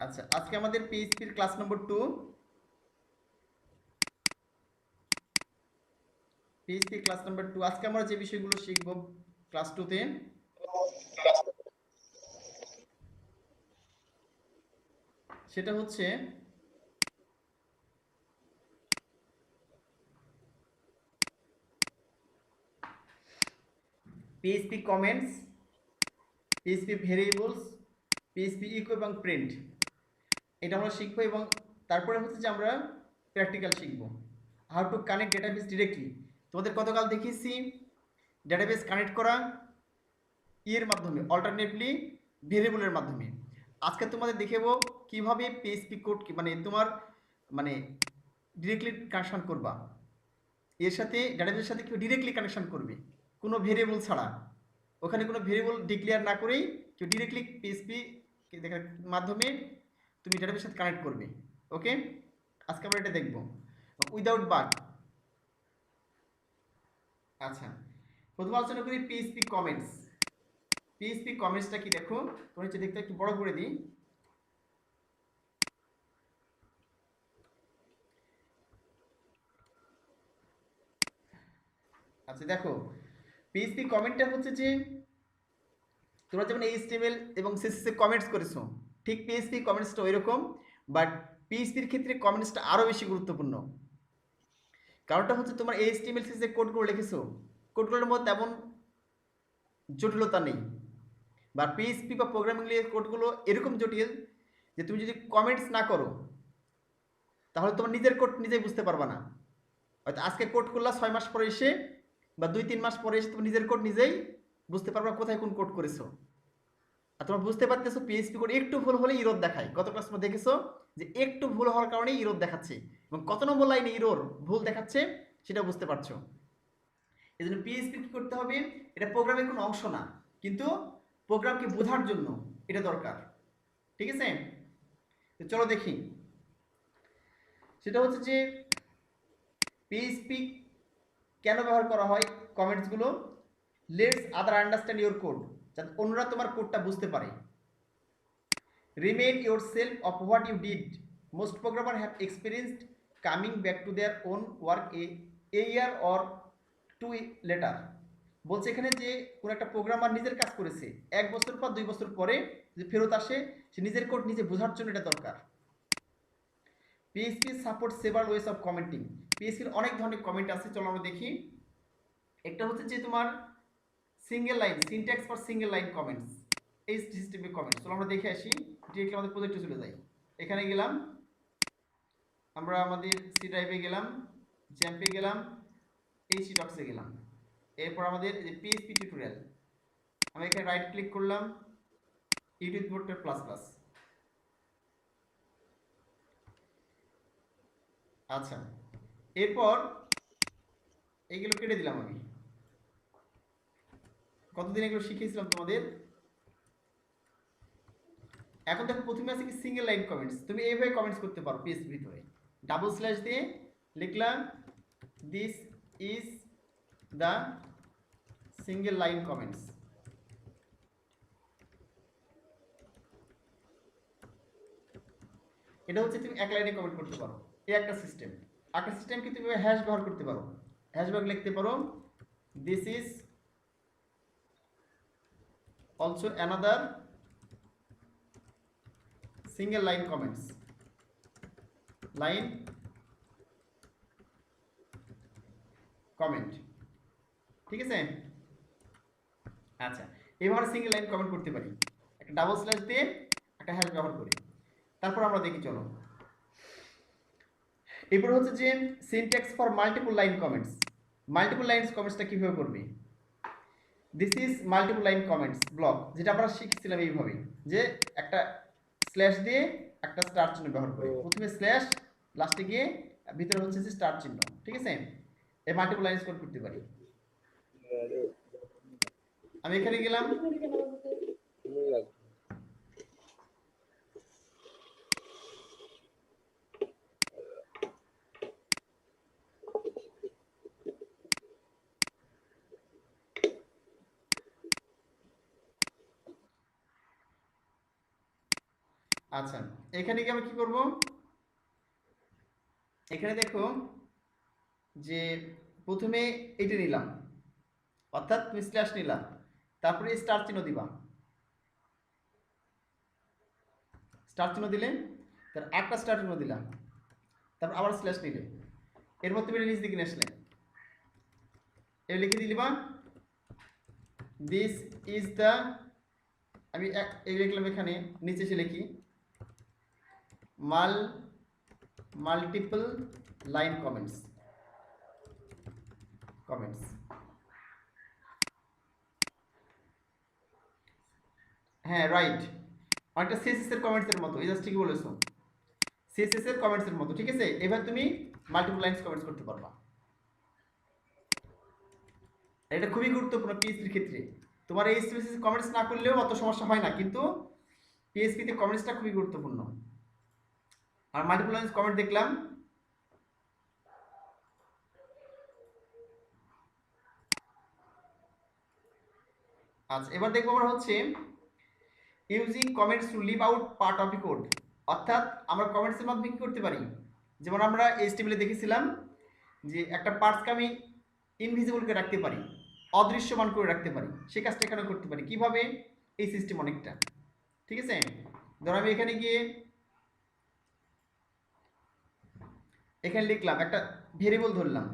আচ্ছা, আজকে আমাদের পিএইচপির class number 2, PHP class number 2। আজকে আমরা যে বিষয়গুলো শিখব ক্লাস 2 তে, সেটা হচ্ছে PHP comments, PHP variables, PHP eco এবং প্রিন্ট। এটা আমরা শিখবো এবং তারপরে হচ্ছে যে আমরা প্র্যাকটিক্যাল শিখবো। How to connect database directly. তোমাদের গতকাল দেখিয়েছি ডেটাবেস কানেক্ট করা এর মাধ্যমে, অল্টারনেটলি ভেরিয়েবলের মাধ্যমে। আজকে তোমাদের দেখাবো কিভাবে পিএইচপি কোড মানে তোমার মানে ডিরেক্টলি কানেকশন করবা, এর সাথে ডেটাবেসের সাথে কেউ ডিরেক্টলি কানেকশন করবে কোনো ভেরিয়েবল ছাড়া। ওখানে কোনো ভেরিয়েবল ডিক্লেয়ার না করেই কেউ ডিরেক্টলি পিএইচপি মাধ্যমে তুমি ডেটাবেসের সাথে কানেক্ট করবে। ওকে, আজকে আমরা এটা দেখব উইদাউট বাগ। আচ্ছা, প্রথম আলোচনা করি পিএইচপি কমেন্টস। পিএইচপি কমেন্টসটা কি দেখো, তোমার হচ্ছে দেখতে একটু বড় করে দিই। আচ্ছা দেখো, পিএইচপি কমেন্টটা হচ্ছে যে তোমরা যেমন এইচটিএমএল এবং সিএসএস এ কমেন্টস করেছো, ঠিক পিএইচপি কমেন্টসটা ওইরকম, বাট পিএইচপির ক্ষেত্রে কমেন্টসটা আরও বেশি গুরুত্বপূর্ণ। কারণটা হচ্ছে তোমার এইচটিএমএল সিএসএস এ কোডগুলো লিখেছো, কোডগুলোর মধ্যে তেমন জটিলতা নেই, বা পিএইচপি বা প্রোগ্রামিং কোডগুলো এরকম জটিল যে তুমি যদি কমেন্টস না করো তাহলে তোমার নিজের কোড নিজেই বুঝতে পারবা না। হয়তো আজকে কোড করলা 6 মাস পরে এসে বা 2-3 মাস পরে এসে তুমি নিজের কোড নিজেই বুঝতে পারবা কোথায় কোন কোড করেছো। আর তোমরা বুঝতে পারতেছো পিএইচপি কোড একটু ভুল হলে ইরর দেখায়। গত ক্লাস তোমরা দেখেছো যে একটু ভুল হওয়ার কারণে ইরর দেখাচ্ছে, এবং কত নম্বর লাইনে ইরর ভুল দেখাচ্ছে সেটা বুঝতে পারছো। এই জন্য পিএইচপি কি করতে হবে, এটা প্রোগ্রামের কোনো অংশ না, কিন্তু প্রোগ্রামকে বোঝার জন্য এটা দরকার। ঠিক আছে, তো চলো দেখি। সেটা হচ্ছে যে পিএইচপি কেন ব্যবহার করা হয় কমেন্টসগুলো। Let's other understand your code, যাতে অন্যরা তোমার কোডটা বুঝতে পারে। Remain yourself of what you did. Most programmer have experienced coming back to their own work a year or 2 later. বলছে এখানে যে কোনো একটা প্রোগ্রামার নিজের কাজ করেছে 1 বছর পর 2 বছর পরে যে ফেরত আসে, সে নিজের কোড নিজে বোঝার জন্য এটা দরকার। PHP support several ways of commenting. পিএইচপির অনেক ধরনের কমেন্ট আছে, চলো আমরা দেখি। একটা হচ্ছে যে তোমার single line, syntax for single line comments, এই সিস্টেমে কমেন্টস। চলো আমরা দেখে আসি, ডিরেক্টলি আমাদের প্রজেক্টে চলে যাই। এখানে গেলাম, আমরা আমাদের সি ড্রাইভে গেলাম, জ্যাম্পে গেলাম, এইচি ডক্সে গেলাম। এরপর আমাদের যে পিএইচপি টিউটোরিয়াল, আমি এখানে রাইট ক্লিক করলাম, ইউটিউব বোর্ডের প্লাস প্লাস। আচ্ছা, এরপর এইগুলো কেটে দিলাম আমি। কতদিন এগুলো শিখিয়েছিলাম তোমাদের। এখন দেখো প্রথমে আছে কি সিঙ্গেল লাইন কমেন্টস। তুমি এইভাবে কমেন্টস করতে পারো পিএইচপি ভিতরে, ডাবল স্ল্যাশ দিয়ে লিখলাম this is the single line comments. এটা হচ্ছে তুমি এক লাইনে কমেন্ট করতে পারো, এই একটা সিস্টেম। একটা সিস্টেম কি তুমি হ্যাশ ব্যবহার করতে পারো, হ্যাশব্যাগ লিখতে পারো this is also another single line comments, line comment. ঠিক আছে, আচ্ছা এভাবে সিঙ্গেল লাইন কমেন্ট করতে পারি একটা ডাবল স্ল্যাশ দিয়ে, একটা হ্যাশ ব্যবহার করি। তারপর আমরা দেখি চলো। এরপর হচ্ছে যে syntax for multiple line comments. Multiple line কমেন্টসটা কিভাবে করবে। This is multiple line comments block, যেটা আমরা শিখছিলাম এইভাবে, যে একটা স্ল্যাশ দিয়ে একটা স্টার চিহ্ন ব্যবহার করে, প্রথমে স্ল্যাশ, লাস্টে গিয়ে ভিতরে হচ্ছে যে স্টার চিহ্ন। ঠিক আছে, এই মাল্টিপল লাইন কোড করতে পারি। আমি এখানে গেলাম, আচ্ছা, এখানে কি আমি কি করব, এখানে দেখো যে প্রথমে এটা নিলাম, অর্থাৎ তুমি স্ল্যাশ নিলাম, তারপরে স্টার চিহ্ন দিবা, স্টার চিহ্ন দিলে তার একটা স্টার চিহ্ন দিলাম, তারপর আবার স্ল্যাশ নিলে, এরপর তুমি নিচ দিকে নিয়ে আসলে এ লিখে দিবা দিস ইজ দ্য, আমি এই লিখলাম, এখানে নিচে এসে লিখি মাল্টিপল লাইন কমেন্টস, হ্যাঁ রাইট, অনেকটা সিএসএস এর কমেন্টস এর মতো, এই জাস্ট ঠিকই বলেছো, সিএসএস এর কমেন্টস এর মতো, ঠিক আছে। এবার তুমি মাল্টিপল লাইনস কমেন্টস করতে পারবা, এটা খুবই গুরুত্বপূর্ণ পিএইচপির ক্ষেত্রে। তোমার এই সিএসএস কমেন্টস না করলেও অত সমস্যা হয় না, কিন্তু পিএইচপিতে কমেন্টসটা খুবই গুরুত্বপূর্ণ। আর মাল্টিপল লাইনস কমেন্ট দেখলাম, আচ্ছা এবার দেখবো আমরা হচ্ছে using comments to leave out part of a code, অর্থাৎ আমরা কমেন্টসের মাধ্যমে কি করতে পারি, যেমন আমরা এইচটিএমএল এ দেখেছিলাম যে একটা পার্টসকে আমি ইনভিজিবল করে রাখতে পারি, অদৃশ্যমান করে রাখতে পারি, সেই কাজটা এখানে করতে পারি কিভাবে, এই সিস্টেম অনেকটা, ঠিক আছে। ধরো আমি এখানে গিয়ে এখানে লিখলাম, একটা ভেরিয়েবল ধরলাম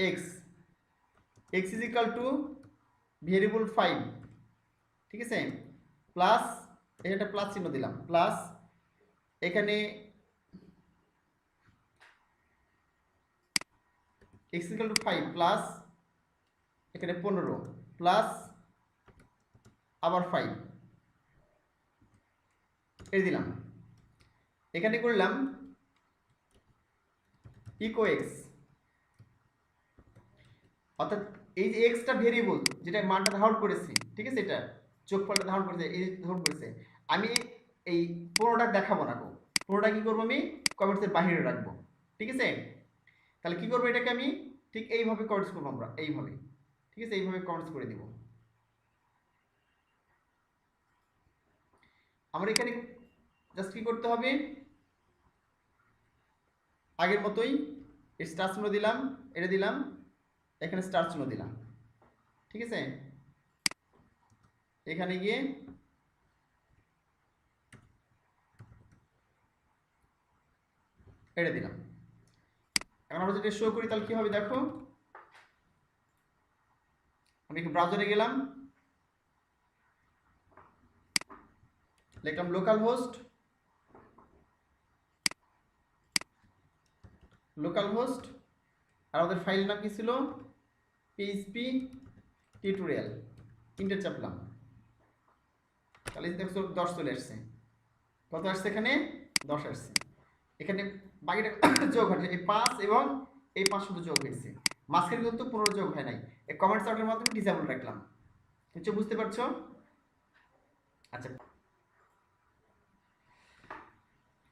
x, x is equal to variable 5, ঠিক আছে, প্লাস এটা প্লাস চিহ্ন দিলাম, প্লাস এখানে এক্স ইকাল টু 5 প্লাস এখানে 15 প্লাস আবার 5 এই দিলাম, এখানে করলাম ইকো এক্স, অর্থাৎ এই যে এক্সটা ভেরিয়েবল যেটা মানটা ধারণ করেছে, ঠিক আছে, এটা যোগফলটা ধারণ করেছে, এই ধারণ করেছে, আমি এই 15টা দেখাবো না, 15টা কি করবো, আমি কমেন্টসের বাহিরে রাখবো, ঠিক আছে। তাহলে কি করবো, এটাকে আমি ঠিক এইভাবে কমেন্টস করবো আমরা, এইভাবে, ঠিক আছে, এইভাবে কমেন্টস করে দিব। আমরা এখানে জাস্ট কি করতে হবে, আগের মতোই স্টার চিহ্ন দিলাম, এটা দিলাম, এখানে স্টার চিহ্ন দিলাম, ঠিক আছে, এখানে গিয়ে এটা দিলাম। এখন আমরা যদি শো করি তাহলে কি হবে দেখো, আমি একটু ব্রাউজারে গেলাম, লিখলাম লোকাল হোস্ট, আর আমাদের ফাইল নাম কি ছিল, পিএইচপি টিউটোরিয়াল, ইন্টার চাপলাম, তাহলে দেখো 10 চলে আসছে, কত আসছে এখানে, 10 আসছে, এখানে বাকিটা যোগ হয়েছে, এই 5 এবং এই 5 শুধু যোগ হয়েছে, মাঝখানে কিন্তু 15 যোগ হয় নাই, এই কমেন্ট সর্টের মাধ্যমে ডিসেবল রাখলাম, কিছু বুঝতে পারছো। আচ্ছা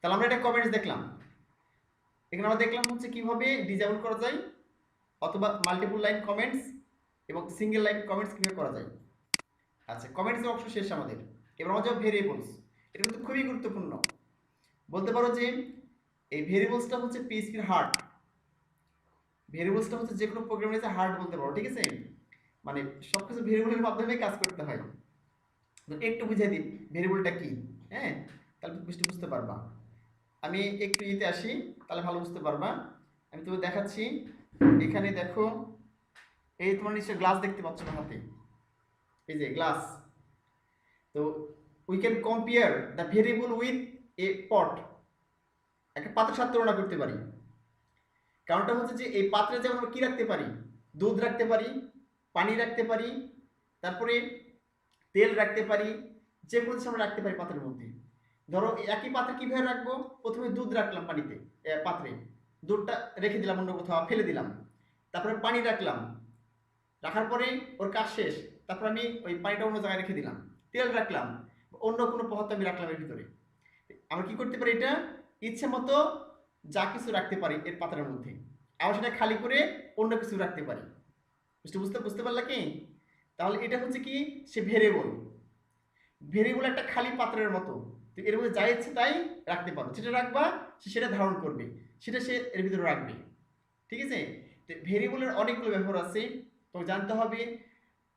তাহলে আমরা এটা কমেন্টস দেখলাম, এখানে আমরা দেখলাম হচ্ছে কিভাবে ডিসেবল করা যায়, অথবা মাল্টিপল লাইন কমেন্টস এবং সিঙ্গেল লাইন কমেন্টস কিভাবে করা যায়। আচ্ছা কমেন্টসের অংশ শেষ আমাদের, এবার আমরা যাবো ভেরিয়েবলস, এটা কিন্তু খুবই গুরুত্বপূর্ণ, বলতে পারো যে এই ভেরিয়েবলসটা হচ্ছে পিএইচপির হার্ট, ভেরিয়েবলসটা হচ্ছে যে কোনো প্রোগ্রামের হার্ট বলতে পারো, ঠিক আছে, মানে সবকিছু ভেরিয়েবলের মাধ্যমে কাজ করতে হয়। একটু বুঝিয়ে দিই ভেরিয়েবলটা কি, হ্যাঁ, তাহলে বুঝতে পারবা, আমি একটু ইতে আসি, তাহলে ভালো বুঝতে পারবা, আমি তোমাকে দেখাচ্ছি, এখানে দেখো, এই তোমার নিশ্চয় গ্লাস দেখতে পাচ্ছ না হাতে, এই যে গ্লাস, তো we can compare the variable with a pot, একটা পাত্রের সাথে তুলনা করতে পারি, কারণটা হচ্ছে যে এই পাত্রে যেমন আমরা কি রাখতে পারি, দুধ রাখতে পারি, পানি রাখতে পারি, তারপরে তেল রাখতে পারি, যে কোনো কিছু আমরা রাখতে পারি পাত্রের মধ্যে। ধরো একই পাত্রে কিভাবে রাখবো, প্রথমে দুধ রাখলাম পানিতে, পাত্রে দুধটা রেখে দিলাম অন্য কোথাও ফেলে দিলাম, তারপরে পানি রাখলাম, রাখার পরে ওর কাজ শেষ, তারপর আমি ওই পানিটা অন্য জায়গায় রেখে দিলাম, তেল রাখলাম, অন্য কোনো পদার্থ আমি রাখলাম এর ভিতরে, আমরা কি করতে পারি, এটা ইচ্ছে মতো যা কিছু রাখতে পারি এর পাত্রের মধ্যে, আবার সেটা খালি করে অন্য কিছু রাখতে পারি, বুঝতে পারলা কি। তাহলে এটা হচ্ছে কি, সে ভেরিয়েবল, ভেরিয়েবল একটা খালি পাত্রের মতো, তো এর মধ্যে যা ইচ্ছে তাই রাখতে পারো, যেটা রাখবা সে সেটা ধারণ করবে, সেটা সে এর ভিতরে রাখবে। ঠিক আছে? তো ভেরিয়েবলের অনেকগুলো ব্যবহার আছে, তো জানতে হবে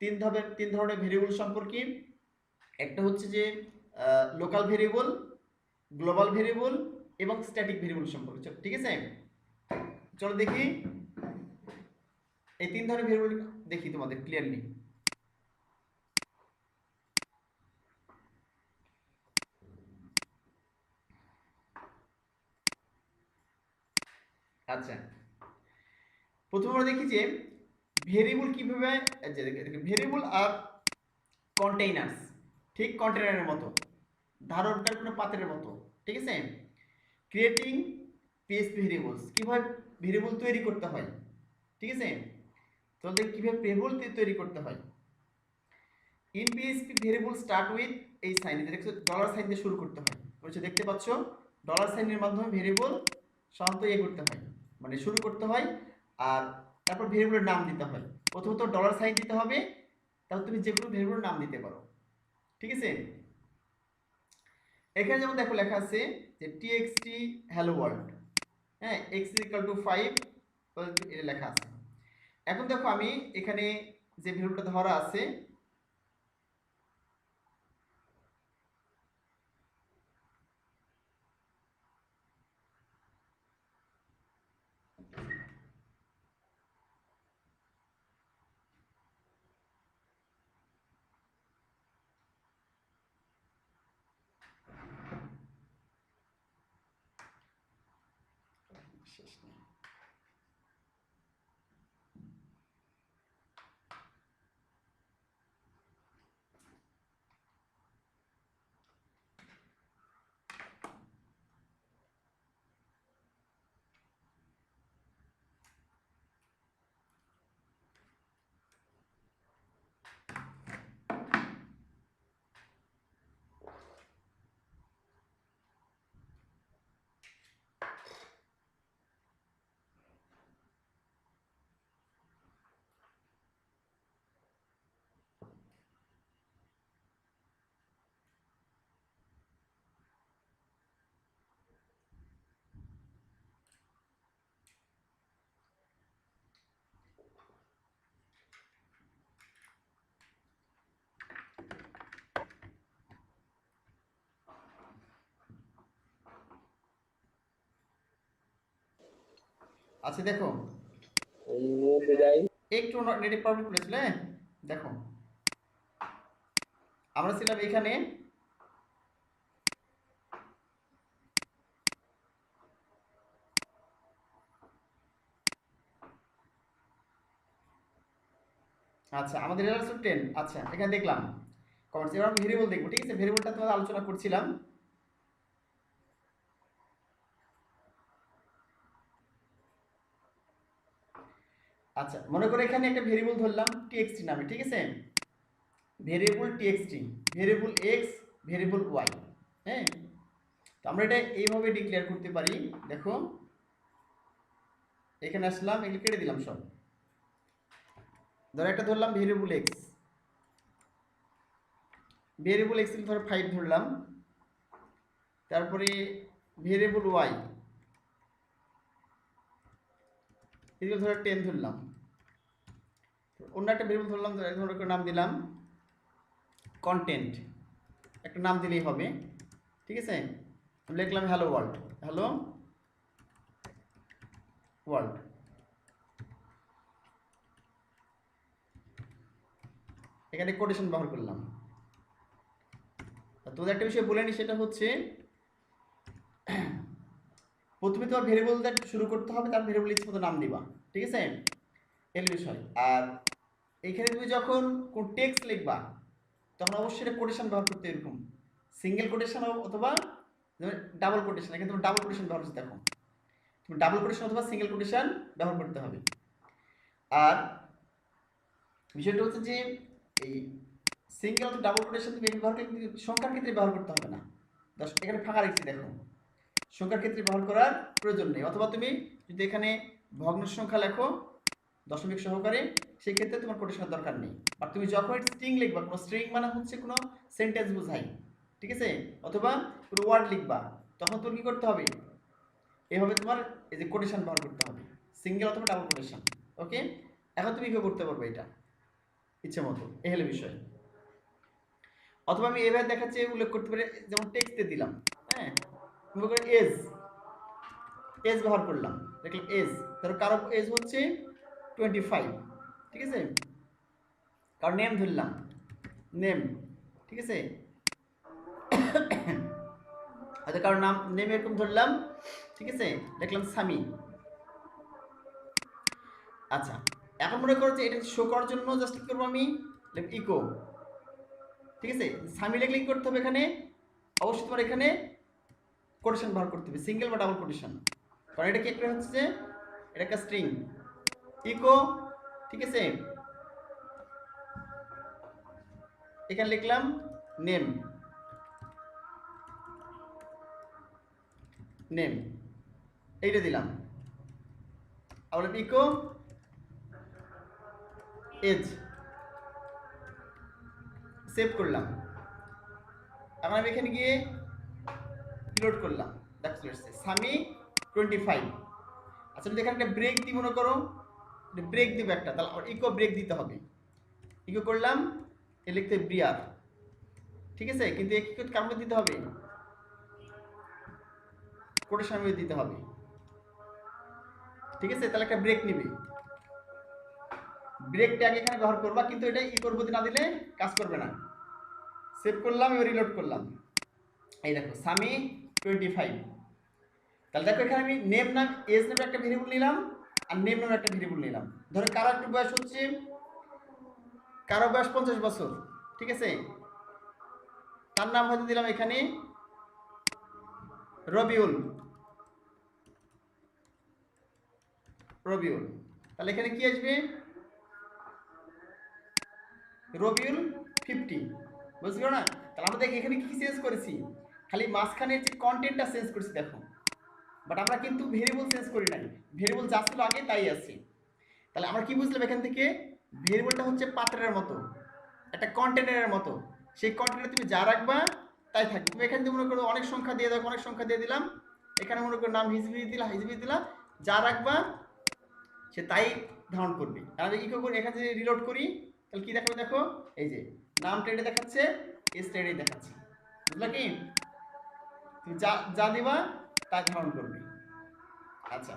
তিন ধরনের ভেরিয়েবল সম্পর্কে। একটা হচ্ছে যে লোকাল ভেরিয়েবল, গ্লোবাল ভেরিয়েবল এবং স্ট্যাটিক ভেরিয়েবল সম্পর্কে। ঠিক আছে, চলো দেখি এই তিন ধরনের ভেরিয়েবল দেখি তোমাদের ক্লিয়ারলি। আচ্ছা, প্রথমে আমরা দেখি যে ভেরিয়েবল কিভাবে, ভেরিয়েবল আর কন্টেইনার্স, ঠিক কন্টেনারের মতো, ধারণকারী কোনো পাত্রের মতো। ঠিক আছে, ক্রিয়েটিং পিএইচপি ভেরিয়েবলস, কিভাবে ভেরিয়েবল তৈরি করতে হয়। ঠিক আছে, তো দেখ কিভাবে ভেরিয়েবল তৈরি করতে হয়। In PHP variable start with এই সাইন, দেখছো ডলার সাইন দিয়ে শুরু করতে হয়, বলছে দেখতে পাচ্ছ ডলার সাইনের মাধ্যমে ভেরিয়েবল সাধারণত করতে হয়, মানে শুরু করতে হয়, আর তারপর ভেরিয়েবলের নাম দিতে হয়। প্রথমত ডলার সাইন দিতে হবে, তাহলে তুমি যে কোনো ভেরিয়েবলের নাম দিতে পারো। ঠিক আছে, এখানে যেমন দেখো লেখা আছে যে txt hello world, হ্যাঁ x = 5 এটা লেখা আছে। এখন দেখো আমি এখানে যে ভেরিয়েবলটা ধরা আছে, শেষ নেই। আচ্ছা দেখো একটু নেটের প্রবলেম করেছিল, হ্যাঁ দেখো আমরা ছিলাম এখানে, আচ্ছা আমাদের রেজাল্ট 10। আচ্ছা এখানে দেখলাম কমেন্টস, এবার আমি ভেরিয়েবল দেখবো। ঠিক আছে, ভেরিয়েবলটা তোমাদের আলোচনা করছিলাম। আচ্ছা মনে করো এখানে একটা ভেরিয়েবল ধরলাম txt নামে। ঠিক আছে, variable txt, variable x, variable y, হ্যাঁ। তো আমরা এটা এইভাবে ডিক্লেয়ার করতে পারি। দেখো এখানে আসলাম, এগুলো কেটে দিলাম সব। ধরো একটা ধরলাম ভেরিয়েবল x, ভেরিয়েবল x ধরো 5 ধরলাম, তারপরে ভেরিয়েবল y এগুলো ধরো 10 ধরলাম, অন্য একটা ভেরিয়েবল ধরলাম, ধরো একটা নাম দিলাম কন্টেন্ট, একটা নাম দিলেই হবে। ঠিক আছে, লিখলাম হ্যালো ওয়ার্ল্ড, হ্যালো ওয়ার্ল্ড। এখানে কোটেশন ব্যবহার করলাম। তোদের একটা বিষয় বলে নি, সেটা হচ্ছে প্রথমে তোমার ভেরিয়েবল দিয়ে শুরু করতে হবে, তার ভেরিয়েবল ইচ্ছে মতো নাম দিবা। ঠিক আছে, এর বিষয়। আর এখানে তুমি যখন কোন টেক্সট লিখবা তখন অবশ্যই এটা কোটেশন ব্যবহার করতে, এরকম সিঙ্গেল কোটেশন অথবা ডাবল কোটেশন। এখানে তুমি ডাবল কোটেশন ব্যবহার করতে, দেখো তুমি ডাবল কোটেশন অথবা সিঙ্গেল কোটেশন ব্যবহার করতে হবে। আর বিষয়টা হচ্ছে যে এই সিঙ্গেল অথবা ডাবল কোটেশন তুমি ব্যবহার করতে, সংখ্যার ক্ষেত্রে ব্যবহার করতে হবে না। এখানে ফাঁকা রেখেছি দেখো, সংখ্যার ক্ষেত্রে ব্যবহার করার প্রয়োজন নেই। অথবা তুমি যদি এখানে ভগ্ন সংখ্যা লেখো দশমিক সহকারে, সেই ক্ষেত্রে তোমার কোটেশনের দরকার নেই। আর তুমি যখন স্ট্রিং লিখবা, কোনো স্ট্রিং মানে হচ্ছে কোনো সেন্টেন্স বোঝাই, ঠিক আছে, অথবা কোনো ওয়ার্ড লিখবা, তখন তোর কি করতে হবে, এভাবে তোমার এই যে কোটেশন ব্যবহার করতে হবে, সিঙ্গেল অথবা ডাবল কোটেশন। ওকে, এখন তুমি কি করতে পারবে এটা ইচ্ছে মতো, এ হলো বিষয়। অথবা আমি এভাবে দেখাচ্ছি, উল্লেখ করতে পারি, যেমন টেক্সটে দিলাম, হ্যাঁ, মনে করে এজ, এজ ব্যবহার করলাম, দেখলাম এজ, ধরো কারো এজ হচ্ছে 25, ঠিক আছে, কারো নেম ধরলাম, নেম, ঠিক আছে, হয়তো কারোর নাম নেম এরকম ধরলাম, ঠিক আছে, দেখলাম সামি। আচ্ছা, এখন মনে করো যে এটা শো করার জন্য জাস্ট কি করবো আমি, ইকো, ঠিক আছে, সামি লিখলে কি করতে হবে এখানে, অবশ্যই তোমার এখানে কোটেশন ব্যবহার করতে হবে, সিঙ্গেল বা ডাবল কোটেশন, কারণ এটা কি একটা হচ্ছে যে এটা একটা স্ট্রিং, ইকো, ঠিক আছে, এখানে লিখলাম নেম, নেম এইটা দিলাম, আবার ইকো এজ, সেভ করলাম। এখন আমি এখানে গিয়ে রিলোড করলাম, দেখো চলে এসছে সামি 25। আচ্ছা যদি এখানে একটা ব্রেক দিই, মনে করো ব্রেক দিব একটা, তাহলে ইকো ব্রেক দিতে হবে, ইকো করলাম, এ লিখতে ব্রিয়ার, ঠিক আছে, কিন্তু এ কি কার মধ্যে দিতে হবে, কোটেশনের মধ্যে দিতে হবে, ঠিক আছে, তাহলে একটা ব্রেক নিবে, ব্রেক ট্যাগ এখানে ব্যবহার করবা, কিন্তু এটা ইকোর মধ্যে না দিলে কাজ করবে না। সেভ করলাম, এবার রিলোড করলাম, এই দেখো সামি 25। তাহলে দেখো এখানে আমি নেম নাম এজ নামে একটা ভেরিয়েবল নিলাম, আর নেম নামে একটা ভেরিয়েবল নিলাম। ধরো কারো একটা বয়স হচ্ছে, কারো বয়স 50 বছর, ঠিক আছে, তার নাম হয়তো দিলাম এখানে রবিউল, রবিউল, তাহলে এখানে কি আসবে, রবিউল 50, বুঝলো না? তাহলে আমরা দেখি এখানে কি চেঞ্জ করেছি, খালি মাঝখানের যে কন্টেন্টটা চেঞ্জ করেছি দেখো, বাট আমরা কিন্তু ভেরিয়েবল চেঞ্জ করি নাই, ভেরিয়েবল যা ছিল আগে তাই আছে। তাহলে আমরা কি বুঝলাম এখান থেকে, ভেরিয়েবলটা হচ্ছে পাত্রের মতো, একটা কন্টেনারের মতো, সেই কন্টেনারে তুমি যা রাখবা তাই থাকবে। তুমি এখানে মনে করো অনেক সংখ্যা দিয়ে দাও, অনেক সংখ্যা দিয়ে দিলাম, এখানে মনে করো নাম হিসেবে দিলা, হিসেবে দিলা, যা রাখবা সে তাই ধারণ করবে। আর আমি ইকো করি, এখানে যদি রিলোড করি, তাহলে কি দেখাবে দেখো, এই যে নামটা এটা দেখাচ্ছে, এসটা এটাই দেখাচ্ছে, বুঝলা কি, তুমি যা যা দিবা তাই ধারণ করবে। আচ্ছা,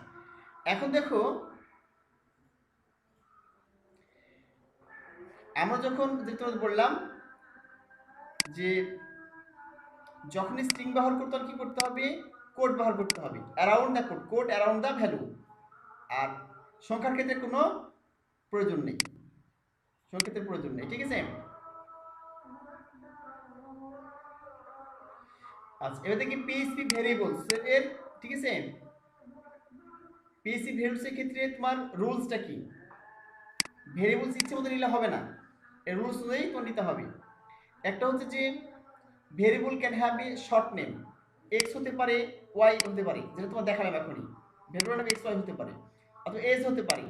এখন দেখো আমরা যখন, যে তোমাদের বললাম যে যখনই স্ট্রিং ব্যবহার করতে হবে কি করতে হবে, কোড ব্যবহার করতে হবে, around the code, code around the value. আর সংখ্যার ক্ষেত্রে কোনো প্রয়োজন নেই, সংখ্যার ক্ষেত্রে প্রয়োজন নেই, ঠিক আছে। আচ্ছা, এবার দেখি পিএইচপি ভেরিয়েবলস এর, ঠিক আছে, পিএইচপি ভেরিয়েবলস এর ক্ষেত্রে তোমার রুলসটা কি, ভেরিয়েবলস ইচ্ছে মতো নিলে হবে না, এর রুলস অনুযায়ী তোমার নিতে হবে। একটা হচ্ছে যে variable can have a short name, x হতে পারে, ওয়াই হতে পারে, যেটা তোমার দেখালাম এখনই, ভেরিয়েবল নাম এক্স ওয়াই হতে পারে, অথবা এজ হতে পারে,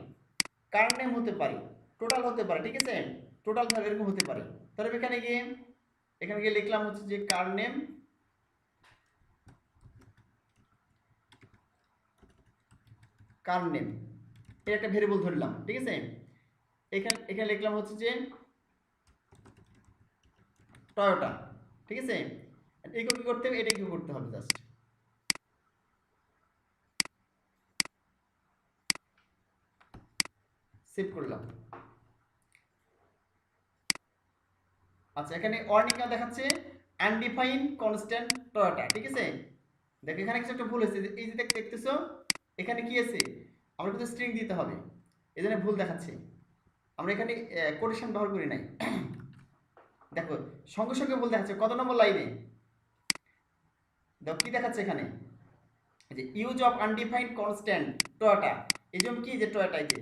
কার নেম হতে পারে, টোটাল হতে পারে, ঠিক আছে, টোটাল ভ্যালু এরকম হতে পারে। তাহলে এখানে গিয়ে লিখলাম হচ্ছে যে কার নেম, কার নেম, এর একটা ভেরিয়েবল ধরলাম, ঠিক আছে, এখানে এখানে লিখলাম হচ্ছে যে টয়োটা, ঠিক আছে, এইগুলো কি করতে হবে, এটা কি করতে হবে, জাস্ট সেভ করলাম। আচ্ছা, এখানে ওয়ার্নিংটা দেখাচ্ছে আনডিফাইন কনস্ট্যান্ট টয়োটা, ঠিক আছে, দেখো এখানে কিছু একটা ভুল হয়েছে, এই যে দেখতেছো এখানে কি আছে, আমরা কিন্তু স্ট্রিং দিতে হবে, এই জন্য ভুল দেখাচ্ছে, আমরা এখানে কোটেশন ব্যবহার করি নাই। দেখো সঙ্গে সঙ্গে ভুল দেখাচ্ছে, কত নম্বর লাইনে দেখো কি দেখাচ্ছে এখানে, যে use of undefined constant Toyota, এই জন্য কি যে টয়োটা, এই যে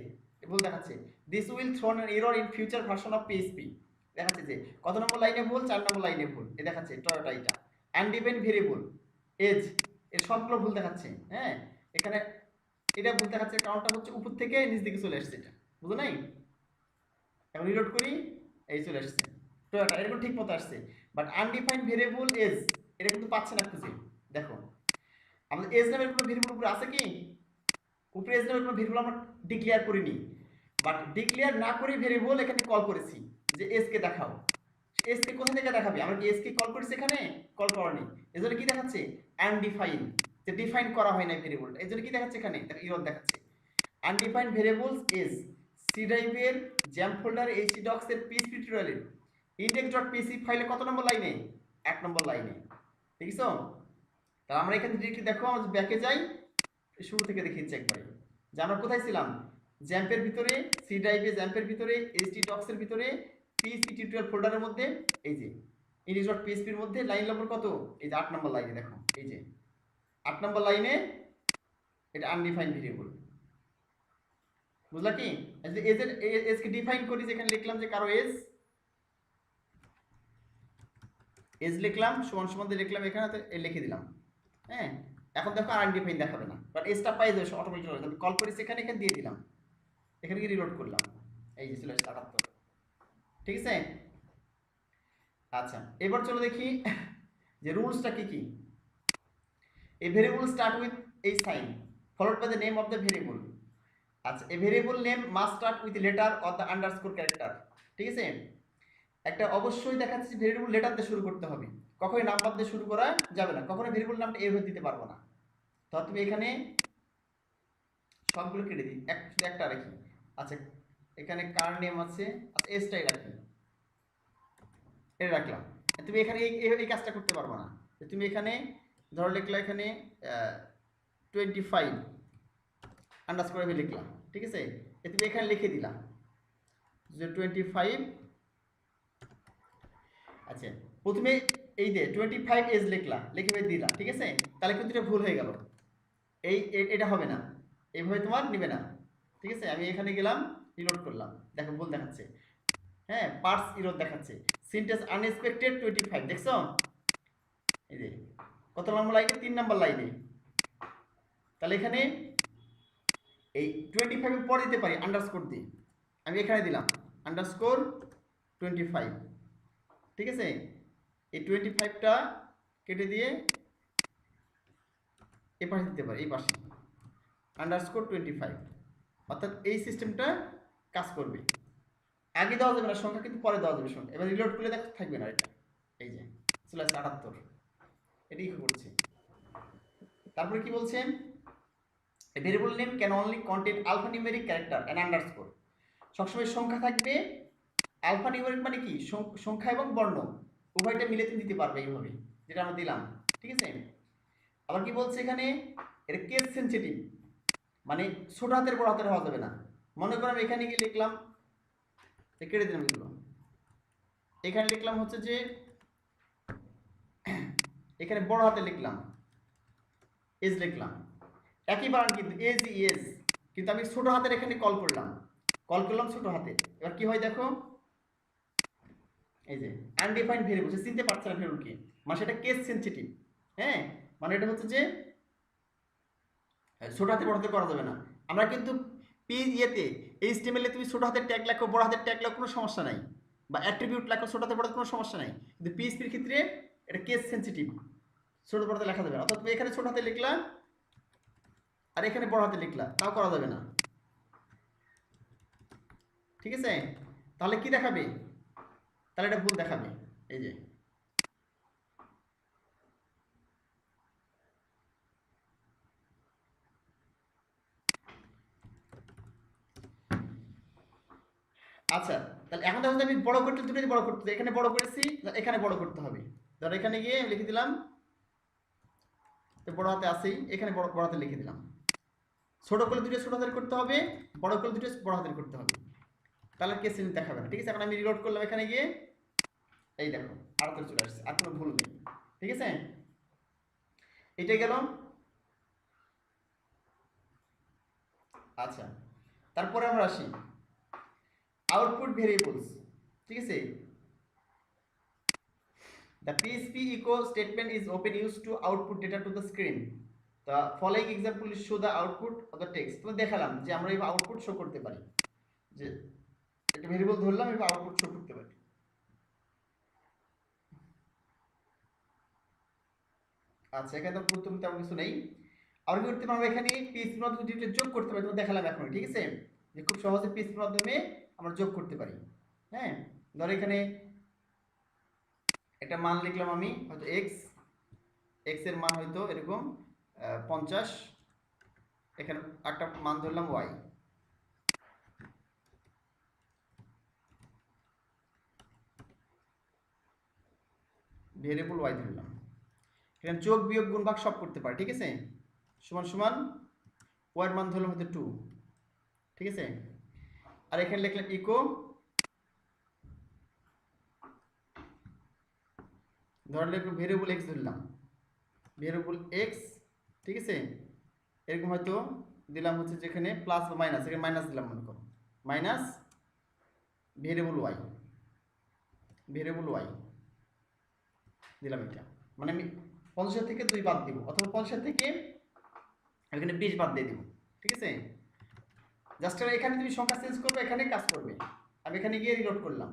ভুল দেখাচ্ছে, this will thrown an error in future version of PHP, দেখাচ্ছে যে কত নম্বর লাইনে ভুল, 4 নম্বর লাইনে ভুল, এ দেখাচ্ছে টয়োটা, এটা আনডিফাইন্ড ভেরিয়েবল এজ, এর সবগুলো ভুল দেখাচ্ছে, হ্যাঁ, এখানে এটা ভুল দেখাচ্ছে, কারণটা হচ্ছে উপর থেকে নিচ দিকে চলে আসছে, এটা বুঝো নাই। এবং রিলোড করি, এই চলে আসছে টয়োটা, এরকম ঠিক মতো আসছে। বাট আনডিফাইন্ড ভেরিয়েবল এজ এটা কিন্তু পাচ্ছে না খুঁজে। দেখো আমাদের এজ নামের কোনো ভেরিয়েবল উপরে আছে কি? উপরে এজ নামের কোনো ভেরিয়েবল আমরা ডিক্লেয়ার করিনি, বাট ডিক্লেয়ার না করে ভেরিয়েবল এখানে কল করেছি যে এজ কে দেখাও। এজ কে কোথা থেকে দেখাবে? আমরা কি এজ কে কল করেছি? এখানে কল করানি, এজন্য কি দেখাচ্ছে আনডিফাইন্ড, যে ডিফাইন করা হয় না ভেরিয়েবলটা, এজন্য কি দেখাচ্ছে এখানে এরর দেখাচ্ছে আনডিফাইন্ড ভেরিয়েবলস এজ সি ড্রাইভের জ্যাম ফোল্ডার এইচডি ডক্স এর পিএইচপি টিউটোরিয়ালের index.php ফাইলে কত নম্বর লাইনে? 1 নম্বর লাইনে। দেখছো? তাহলে আমরা এখানে ডিরেক্টলি দেখো, আমরা ব্যাকে যাই, শুরু থেকে দেখিয়েছি একবারে যে আমরা কোথায় ছিলাম। জ্যাম্পের ভিতরে, সি ড্রাইভে জ্যাম্পের ভিতরে, এইচডি ডক্স এর ভিতরে, পিএইচপি টিউটোরিয়াল ফোল্ডারের মধ্যে, এই যে index.php এর মধ্যে লাইন নম্বর কত? এই যে 8 নম্বর লাইনে। দেখো এই যে 8 নম্বর লাইনে এটা আনডিফাইন্ড ভেরিয়েবল। বুঝলা কি? এজের এজ কে ডিফাইন করি, যেখানে লিখলাম যে কারো এজ লিখলাম সমান সমান দিয়ে লিখলাম, এখানে লিখে দিলাম। হ্যাঁ, এখন দেখো আর আনডিফাইন দেখাবে না, বাট এজটা পাই যাবে অটোমেটিক। আমি কল করি সেখানে, এখানে দিয়ে দিলাম, এখানে গিয়ে রিলোড করলাম, এই যে চলে আসছে 78। ঠিক আছে? আচ্ছা, এবার চলো দেখি যে রুলসটা কি কি। এ ভেরিয়েবল স্টার্ট উইথ এই sign followed by the name of the variable. আচ্ছা, a variable name must start with letter or the underscore character. ঠিক আছে? একটা অবশ্যই দেখাচ্ছে ভেরিয়েবল লেটার দিয়ে শুরু করতে হবে, কখনোই নাম্বার দিয়ে শুরু করা যাবে না, কখনোই ভেরিয়েবল নামটা এভাবে দিতে পারবো না। তো তুমি এখানে সবগুলো কেটে দিই, শুধু একটা রাখি। আচ্ছা, এখানে কার নেম আছে, আচ্ছা এসটাই রাখি, এটা রাখলাম। তুমি এখানে এই কাজটা করতে পারবো না। তুমি এখানে ধরো লিখলা, এখানে 25 আন্ডারস্কোর আমি লিখলাম। ঠিক আছে? তুমি এখানে লিখে দিলাম যে 25। আচ্ছা, প্রথমে এই যে 25 এজ লিখলা, লিখে দিলা। ঠিক আছে? তাহলে কিন্তু এটা ভুল হয়ে গেল, এটা হবে না, এইভাবে তোমার নেবে না। ঠিক আছে? আমি এখানে গেলাম, রিলোড করলাম, দেখো ভুল দেখাচ্ছে। হ্যাঁ, পার্টস এরর দেখাচ্ছে, সিনট্যাক্স আনএক্সপেক্টেড 25। দেখছো? এই যে কত নম্বর লাইনে? 3 নম্বর লাইনে। তাহলে এখানে এই 25 এর পরে দিতে পারি আন্ডারস্কোর দিয়ে, আমি এখানে দিলাম আন্ডারস্কোর 25। ঠিক আছে? এই 25টা কেটে দিয়ে এই পাশে দিতে পারি, এই পাশে আন্ডারস্কোর 25। অর্থাৎ এই সিস্টেমটা কাজ করবে। আগে দেওয়া যাবে না সংখ্যা, কিন্তু পরে দেওয়া যাবে সংখ্যা। এবার রিলোড করলে দেখো থাকবে না এটা, এই যে চলে আসছে 78, এটাই করছে। তারপরে কি বলছেন? A variable name can only contain alphanumeric character and underscore। সবসময় সংখ্যা থাকবে, আলফানিউমেরিক মানে কি সংখ্যা এবং বর্ণ উভয়টা মিলে তুমি দিতে পারবে, এইভাবে যেটা আমরা দিলাম। ঠিক আছে? আবার কি বলছে এখানে, এটা কেস সেনসিটিভ, মানে ছোট হাতের বড় হাতের হওয়া যাবে না। মনে করো আমি এখানে গিয়ে লিখলাম, কেটে দিলাম এগুলো, এখানে লিখলাম হচ্ছে যে এখানে বড় হাতে লিখলাম, এজ লিখলাম, একই বানান কিন্তু এজ এজ, কিন্তু আমি ছোট হাতের এখানে কল করলাম ছোট হাতে। এবার কি হয় দেখো, এই যে আনডিফাইন্ড ভেরিয়েবল, সে চিনতে পারছে না ভেরিয়েবল কি, মানে সেটা কেস সেনসিটিভ। হ্যাঁ, মানে এটা হচ্ছে যে ছোট হাতে বড় হাতে করা যাবে না। আমরা কিন্তু এইচটিএমএল এ তুমি ছোট হাতের ট্যাগ লেখো, বড় হাতের ট্যাগ লেখো, কোনো সমস্যা নাই, বা অ্যাট্রিবিউট লেখো ছোট হাতে বড় হাতে, কোনো সমস্যা নাই। কিন্তু পিএইচপির ক্ষেত্রে এটা কেস সেনসিটিভ, ছোট বড় হাতে লেখা যাবে না। অর্থাৎ তুমি এখানে ছোট হাতে লিখলা আর এখানে বড় হাতে লিখলা, তাও করা যাবে না। ঠিক আছে? তাহলে কি দেখাবে? তাহলে এটা ভুল দেখাবে। এই যে আচ্ছা, তাহলে এখন দেখো আমি বড় করতে, দুটোই বড় করতে, এখানে বড় করেছি, এখানে বড় করতে হবে। ধরো এখানে গিয়ে লিখে দিলাম, বড় হাতে আছেই, এখানে বড় হাতে লিখে দিলাম। ছোট করলে দুটো ছোট হাতের করতে হবে, বড় করলে দুটো বড় হাতের করতে হবে, তাহলে কেস সেনসিটিভ দেখাবে না। ঠিক আছে? এখন আমি রিলোড করলাম, এখানে গিয়ে এই দেখো আর তো চলে আসছে, আর কোনো ভুল নেই। ঠিক আছে? এটাই গেল। আচ্ছা, তারপরে আমরা আসি আউটপুট ভেরিয়েবলস। ঠিক আছে? The PHP echo statement is often used to output data to the screen. The following example is show the output of the text. তো দেখালাম যে আমরা এই আউটপুট শো করতে পারি, যে একটা ভেরিয়েবল ধরলাম এবং আউটপুট শো করতে পারি। আচ্ছা, এখানে তো প্রথম তেমন কিছু নেই। আর কি করতে পারবো, এখানে পিএইচপির মাধ্যমে দুটো যোগ করতে পারি, তোমার দেখালাম এখন, ঠিক আছে, যে খুব সহজে পিএইচপির মাধ্যমে আমরা যোগ করতে পারি। হ্যাঁ, ধরো এখানে একটা মান লিখলাম আমি, হয়তো এক্স, এক্স এর মান হয়তো এরকম 50, এখানে একটা মান ধরলাম ওয়াই, ভেরিয়েবল ওয়াই ধরলাম। এখানে যোগ বিয়োগ গুণ ভাগ সব করতে পারি, ঠিক আছে, সমান সমান ওয়াই এর মান ধরলাম হয়তো 2, ঠিক আছে। আর এখানে লিখলাম ইকো, ধরলে একটু ভেরিয়েবল এক্স ধরলাম, ভেরিয়েবল এক্স, ঠিক আছে, এরকম হয়তো দিলাম হচ্ছে যেখানে প্লাস বা মাইনাস, এখানে মাইনাস দিলাম মনে করো, minus variable y, variable y দিলাম। এটা মানে আমি 50 থেকে 2 বাদ দিব, অথবা 50 থেকে এখানে 20 বাদ দিয়ে দিব, ঠিক আছে। জাস্ট এখানে তুমি সংখ্যা চেঞ্জ করবে, এখানে কাজ করবে। আমি এখানে গিয়ে রিলোড করলাম,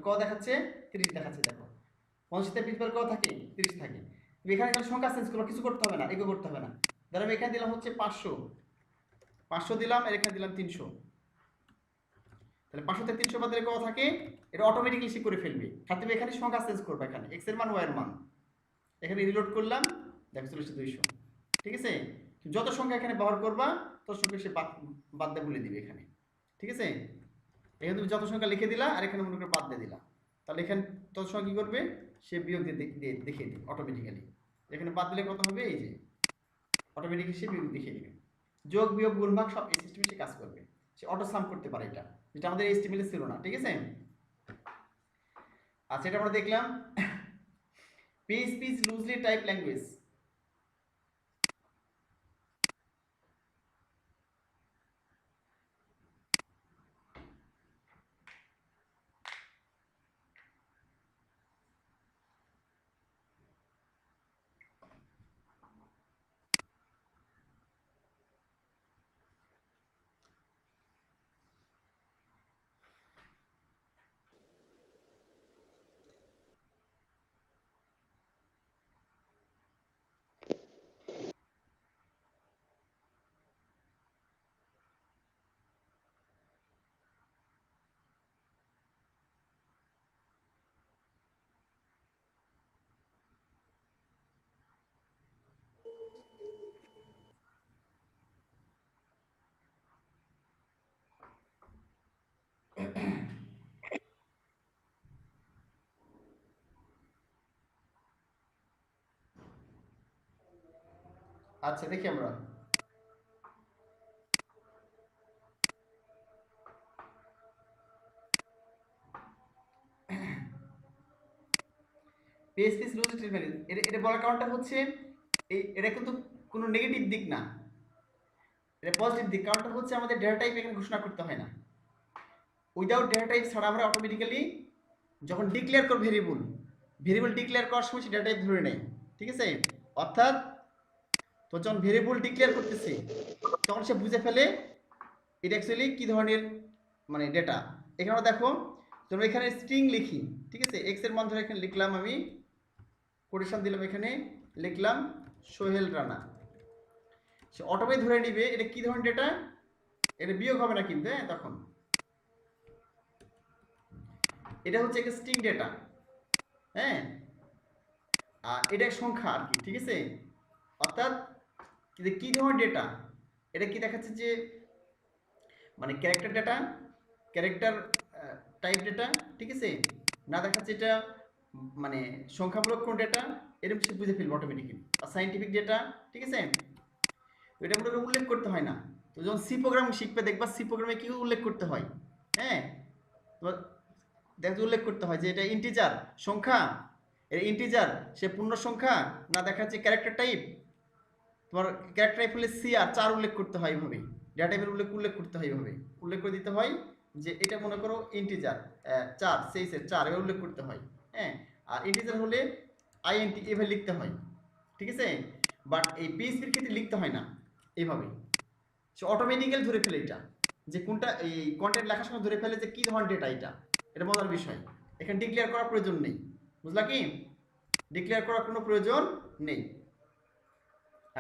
ক দেখাচ্ছে 30 দেখাচ্ছে, দেখো 50 থেকে 20 বার ক থাকে 30 থাকে। তুমি এখানে সংখ্যা চেঞ্জ করবে, কিছু করতে হবে না, এগো করতে হবে না। ধরো আমি এখানে দিলাম হচ্ছে 500 দিলাম, আর এখানে দিলাম 300, তাহলে 500 থেকে 300 বাদ দিলে কত থাকে, এটা অটোমেটিক্যালি সে করে ফেলবে। আর তুমি এখানে সংখ্যা চেঞ্জ করবে, এখানে এক্স এর মান ওয়াই এর মান, এখানে রিলোড করলাম, দেখো চলে এসেছে 200, ঠিক আছে। যত সংখ্যা এখানে ব্যবহার করবা তত সংখ্যা সে বাদ দিয়ে বলে দিবে এখানে, ঠিক আছে। এখানে তুমি যত সংখ্যা লিখে দিলা, আর এখানে মনে করে বাদ দিয়ে দিলা, তাহলে এখানে তত সংখ্যা কি করবে, সে বিয়োগ দিয়ে দেখিয়ে দিবে অটোমেটিক্যালি। এখানে বাদ দিলে কত হবে, এই যে অটোমেটিক্যালি সে বিয়োগ দেখিয়ে দিবে। যোগ বিয়োগ গুণ ভাগ সব এই সিস্টেমে সে কাজ করবে, সে অটো সাম করতে পারে, এটা যেটা আমাদের এইচটিএমএল ছিল না, ঠিক আছে। আচ্ছা, এটা আমরা দেখলাম PHP is loosely type language. আচ্ছা, দেখি আমরা PHP is loosely type language, এটা বলার কারণটা হচ্ছে এটা কিন্তু কোনো নেগেটিভ দিক না, এটা পজিটিভ দিক। কারণটা হচ্ছে আমাদের ডেটা টাইপ এখানে ঘোষণা করতে হয় না। উইদাউট ডেটা টাইপ ছাড়া আমরা অটোমেটিক্যালি যখন ডিক্লেয়ার করব ভেরিয়েবল, ভেরিয়েবল ডিক্লেয়ার করার সময় সে ডেটা টাইপ ধরে নেয়, ঠিক আছে। অর্থাৎ তো যখন ভেরিয়েবল ডিক্লেয়ার করতেছে তখন সে বুঝে ফেলে এটা অ্যাকচুয়ালি কী ধরনের মানে ডেটা। এখানে দেখো তোমরা এখানে স্ট্রিং লিখি, ঠিক আছে, এক্স এর মান ধরে এখানে লিখলাম, আমি কোটেশন দিলাম, এখানে লিখলাম সোহেল রানা, সে অটোমেটিক ধরে নিবে এটা কী ধরনের ডেটা, এটা বিয়োগ হবে না কিন্তু, হ্যাঁ, তখন এটা হচ্ছে একটা স্ট্রিং ডেটা, হ্যাঁ, আর এটা সংখ্যা আর কি, ঠিক আছে। অর্থাৎ কী ধরনের ডেটা, এটা কি দেখাচ্ছে যে মানে character data, character type data, ঠিক আছে, না দেখাচ্ছে এটা মানে সংখ্যামূলক কোন ডেটা, এরকম সে বুঝে ফেলবে অটোমেটিক্যালি। আর সাইন্টিফিক ডেটা, ঠিক আছে, এটা মনে উল্লেখ করতে হয় না। তো যখন সি প্রোগ্রাম শিখবে দেখবা সি প্রোগ্রামে কি উল্লেখ করতে হয়, হ্যাঁ, তো দেখো উল্লেখ করতে হয় যে এটা ইন্টিজার সংখ্যা, এর ইন্টিজার সে পূর্ণ সংখ্যা, না দেখাচ্ছে ক্যারেক্টার টাইপ, তোমার ক্যারেক্টার টাইপ হলে সি আর 4 উল্লেখ করতে হয়, এইভাবে ডেটা টাইপের উল্লেখ করতে হয়, এইভাবে উল্লেখ করে দিতে হয় যে এটা মনে করো ইন্টিজার 4, সেই 4 এভাবে উল্লেখ করতে হয়, হ্যাঁ। আর ইন্টিজার হলে আইএনটি এভাবে লিখতে হয়, ঠিক আছে। বাট এই পিএইচপির ক্ষেত্রে লিখতে হয় না এইভাবে, সে অটোমেটিক্যালি ধরে ফেলে এটা, যে কোনটা এই কন্টেন্ট লেখার সময় ধরে ফেলে যে কি ধরনের ডেটা এটা মজার বিষয়। এখানে ডিক্লেয়ার করার প্রয়োজন নেই, বুঝলা কি? ডিক্লেয়ার করার কোনো প্রয়োজন নেই।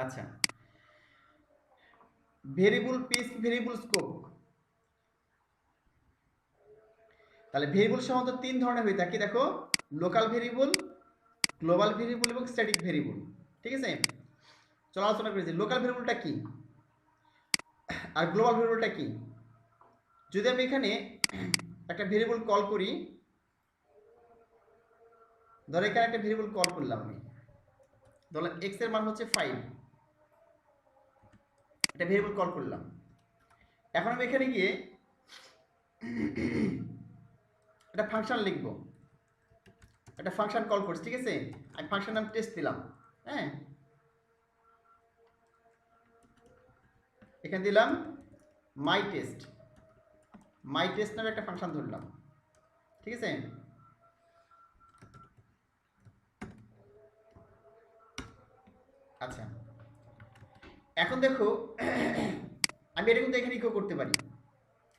আচ্ছা, ভেরিয়েবল পিএইচপি ভেরিয়েবল স্কোপ। তাহলে ভেরিয়েবল সাধারণত তিন ধরনের হয়ে থাকে, দেখো, লোকাল ভেরিয়েবল, গ্লোবাল ভেরিয়েবল এবং স্ট্যাটিক ভেরিয়েবল। ঠিক আছে, চলো আলোচনা করি যে লোকাল ভেরিয়েবলটা কি আর গ্লোবাল ভেরিয়েবলটা কি। যদি আমি এখানে একটা ভেরিয়েবল কল করি, ধরো এখানে একটা ভেরিয়েবল কল করলাম আমি, ধরলাম এক্স এর মান হচ্ছে 5, একটা ভেরিয়েবল কল করলাম। এখন আমি এখানে গিয়ে একটা ফাংশন লিখবো, একটা ফাংশন কল করছি। ঠিক আছে, আমি ফাংশন নাম টেস্ট দিলাম। হ্যাঁ, এখানে দিলাম মাই টেস্ট নামে একটা ফাংশন ধরলাম। ঠিক আছে, আচ্ছা, এখন দেখো আমি এটা কিন্তু এখানে ইকো করতে পারি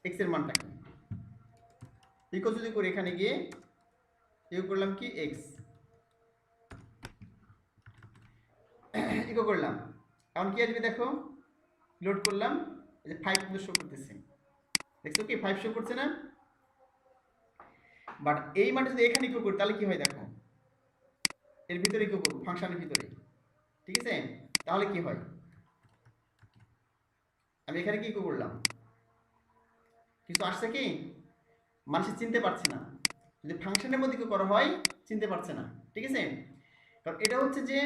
এক্স এর মানটাকে। ইকো যদি করি, এখানে গিয়ে ইকো করলাম কি এক্স, ইকো করলাম। এখন কি আসবে দেখো, লোড করলাম, এই যে 5 কিন্তু শো করতেছে, দেখছো কি 5 শো করছে না? বাট এই মানটা যদি এখানে ইকো করি তাহলে কি হয় দেখো, এর ভিতরে ইকো করব ফাংশনের ভিতরে। ঠিক আছে, তাহলে কি হয়, আমি এখানে কি ইকো করলাম, কিছু আসছে কি, মানুষ চিনতে পারছে না। যদি ফাংশনের মধ্যে ইকো করা হয় চিনতে পারছে না। ঠিক আছে, কারণ এটা হচ্ছে যে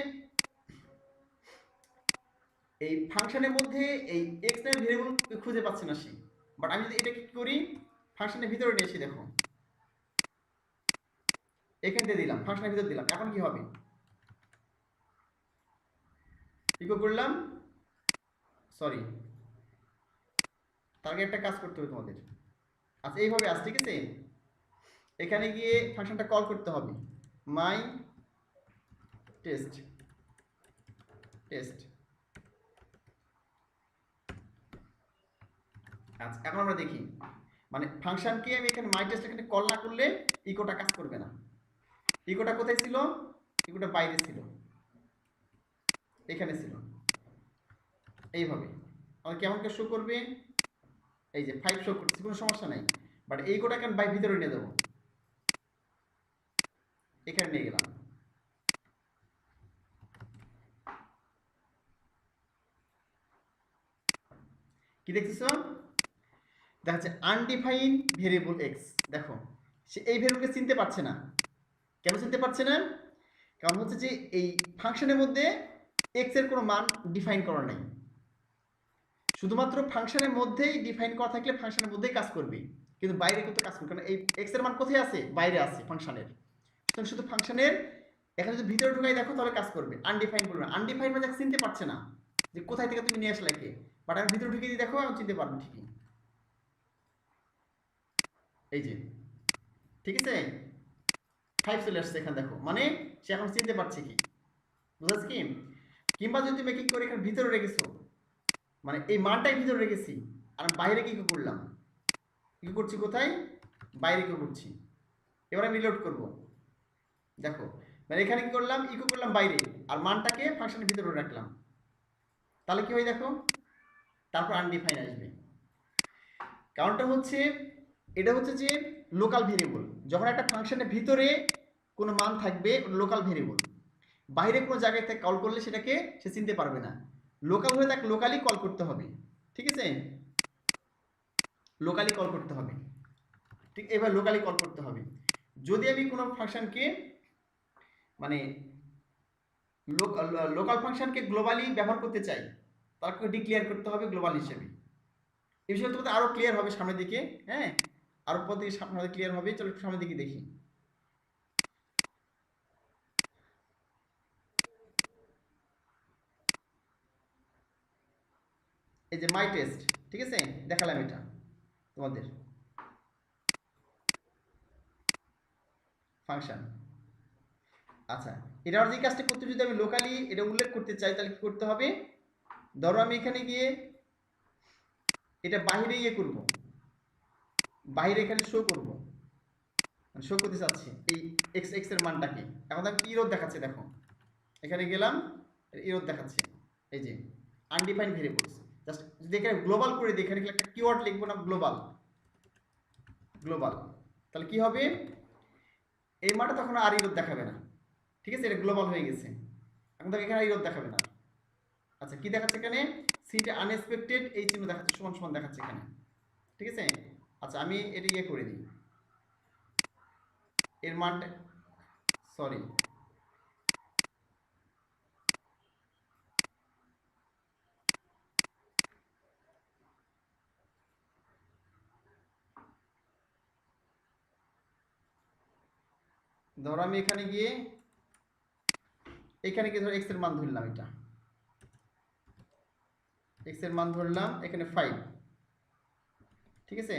এই ফাংশনের মধ্যে এই এক্স নামের ভেরিয়েবল খুঁজে পাচ্ছে না সে। বাট আমি যদি এটা কি করি, ফাংশনের ভিতরে নিয়ে এসে দেখো, এখানতে দিলাম, ফাংশনের ভিতরে দিলাম, এখন কি হবে, ইকো করলাম, সরি, তার আগে একটা কাজ করতে হবে তোমাদের। আচ্ছা, এইভাবে আস। ঠিক আছে, এখানে গিয়ে ফাংশনটা কল করতে হবে, মাই টেস্ট টেস্ট। আচ্ছা, এখন আমরা দেখি, মানে ফাংশনকে আমি এখানে মাই টেস্ট এখানে কল না করলে ইকোটা কাজ করবে না। ইকোটা কোথায় ছিল, ইকোটা বাইরে ছিল, এখানে ছিল, এইভাবে আমাকে কেমন করে শো করবে, এই যে 5 শো করছে, কোনো সমস্যা নাই। বাট এই কোটা কেন বাই ভিতরে নিয়ে দেবো, এখানে নিয়ে গেলাম। কি দেখতেছ, দেখা যাচ্ছে আনডিফাইন ভেরিয়েবল এক্স। দেখো, সে এই ভেরিয়েবলকে চিনতে পারছে না। কেন চিনতে পারছে না, কারণ হচ্ছে যে এই ফাংশনের মধ্যে এক্স এর কোনো মান ডিফাইন করা নেই। শুধুমাত্র ফাংশনের মধ্যেই ডিফাইন করা থাকলে ফাংশনের মধ্যেই কাজ করবে, কিন্তু বাইরে কিন্তু কাজ করবে, কারণ এই এক্স এর মান কোথায় আছে, বাইরে আছে ফাংশনের। সুতরাং শুধু ফাংশনের এখানে যদি ভিতরে ঢুকাই দেখো তাহলে কাজ করবে। আনডিফাইন করবে, আনডিফাইন মানে চিনতে পারছে না যে কোথায় থেকে তুমি নিয়ে আসলে কে। বাট আমি ভিতরে ঢুকিয়ে দিয়ে দেখো, আমি চিনতে পারবো ঠিকই। এই যে, ঠিক আছে, 5 চলে আসছে এখানে দেখো, মানে সে এখন চিনতে পারছে কি, বুঝাচ্ছি কি? কিংবা যদি তুমি কি করে এখানে ভিতরে রেখেছো, মানে এই মানটাই ভিতরে রেখেছি, আর আমি বাইরে কি করলাম, কি করছি কোথায়, বাইরে কি করছি। এবার আমি রিলোড করব, দেখো, মানে এখানে কি করলাম, ইকো করলাম বাইরে, আর মানটাকে ফাংশনের ভিতরে রাখলাম, তাহলে কি হয় দেখো, তারপর আনডিফাইন আসবে। কারণটা হচ্ছে, এটা হচ্ছে যে লোকাল ভেরিয়েবল। যখন একটা ফাংশনের ভিতরে কোনো মান থাকবে, লোকাল ভেরিয়েবল, বাইরে কোনো জায়গায় থেকে কল করলে সেটাকে সে চিনতে পারবে না। লোকাল হলে তাকে লোকালি কল করতে হবে। ঠিক আছে, লোকালি কল করতে হবে। ঠিক, এবার লোকালি কল করতে হবে। যদি আমি কোনো ফাংশনকে, মানে লোকাল ফাংশনকে গ্লোবালি ব্যবহার করতে চাই, তাকে ডিক্লেয়ার করতে হবে গ্লোবাল হিসেবে। এই বিষয়ে তোমাদের আরও ক্লিয়ার হবে সামনের দিকে। হ্যাঁ, আরও পর দিকে সামনে ক্লিয়ার হবে। চলো একটু সামনের দিকে দেখি। এই যে মাই টেস্ট, ঠিক আছে, দেখালাম এটা তোমাদের ফাংশন। আচ্ছা, এটা যে কাজটা করতে যদি আমি লোকালি এটা উল্লেখ করতে চাই তাহলে কি করতে হবে, ধরো আমি এখানে গিয়ে এটা বাইরে ইয়ে করব, বাইরে এখানে শো করব, মানে শো করতে চাচ্ছি এই এক্স এক্স এর মানটাকে। এখন আমি ইরোড দেখাচ্ছে, দেখো এখানে গেলাম, ইরোড দেখাচ্ছে এই যে আনডিফাইন্ড ভেরিয়েবলস। জাস্ট যদি এখানে গ্লোবাল করে দিই, এখানে একটা কিওয়ার্ড লিখবো না, গ্লোবাল, গ্লোবাল, তাহলে কি হবে, এই মানটা তখন আর ইরোড দেখাবে না, ঠিক আছে, এটা গ্লোবাল হয়ে গেছে, এখন তাকে এখানে ইরোড দেখাবে না। আচ্ছা কি দেখাচ্ছে এখানে, সিটা আনএক্সপেক্টেড এই চিহ্ন দেখাচ্ছে, সমান সমান দেখাচ্ছে এখানে, ঠিক আছে। আচ্ছা আমি এটা ইয়ে করে দিই, এর মানটা, সরি, ধরো আমি এখানে গিয়ে ধরো এক্স এর মান ধরলাম, এটা এক্স এর মান ধরলাম এখানে 5, ঠিক আছে।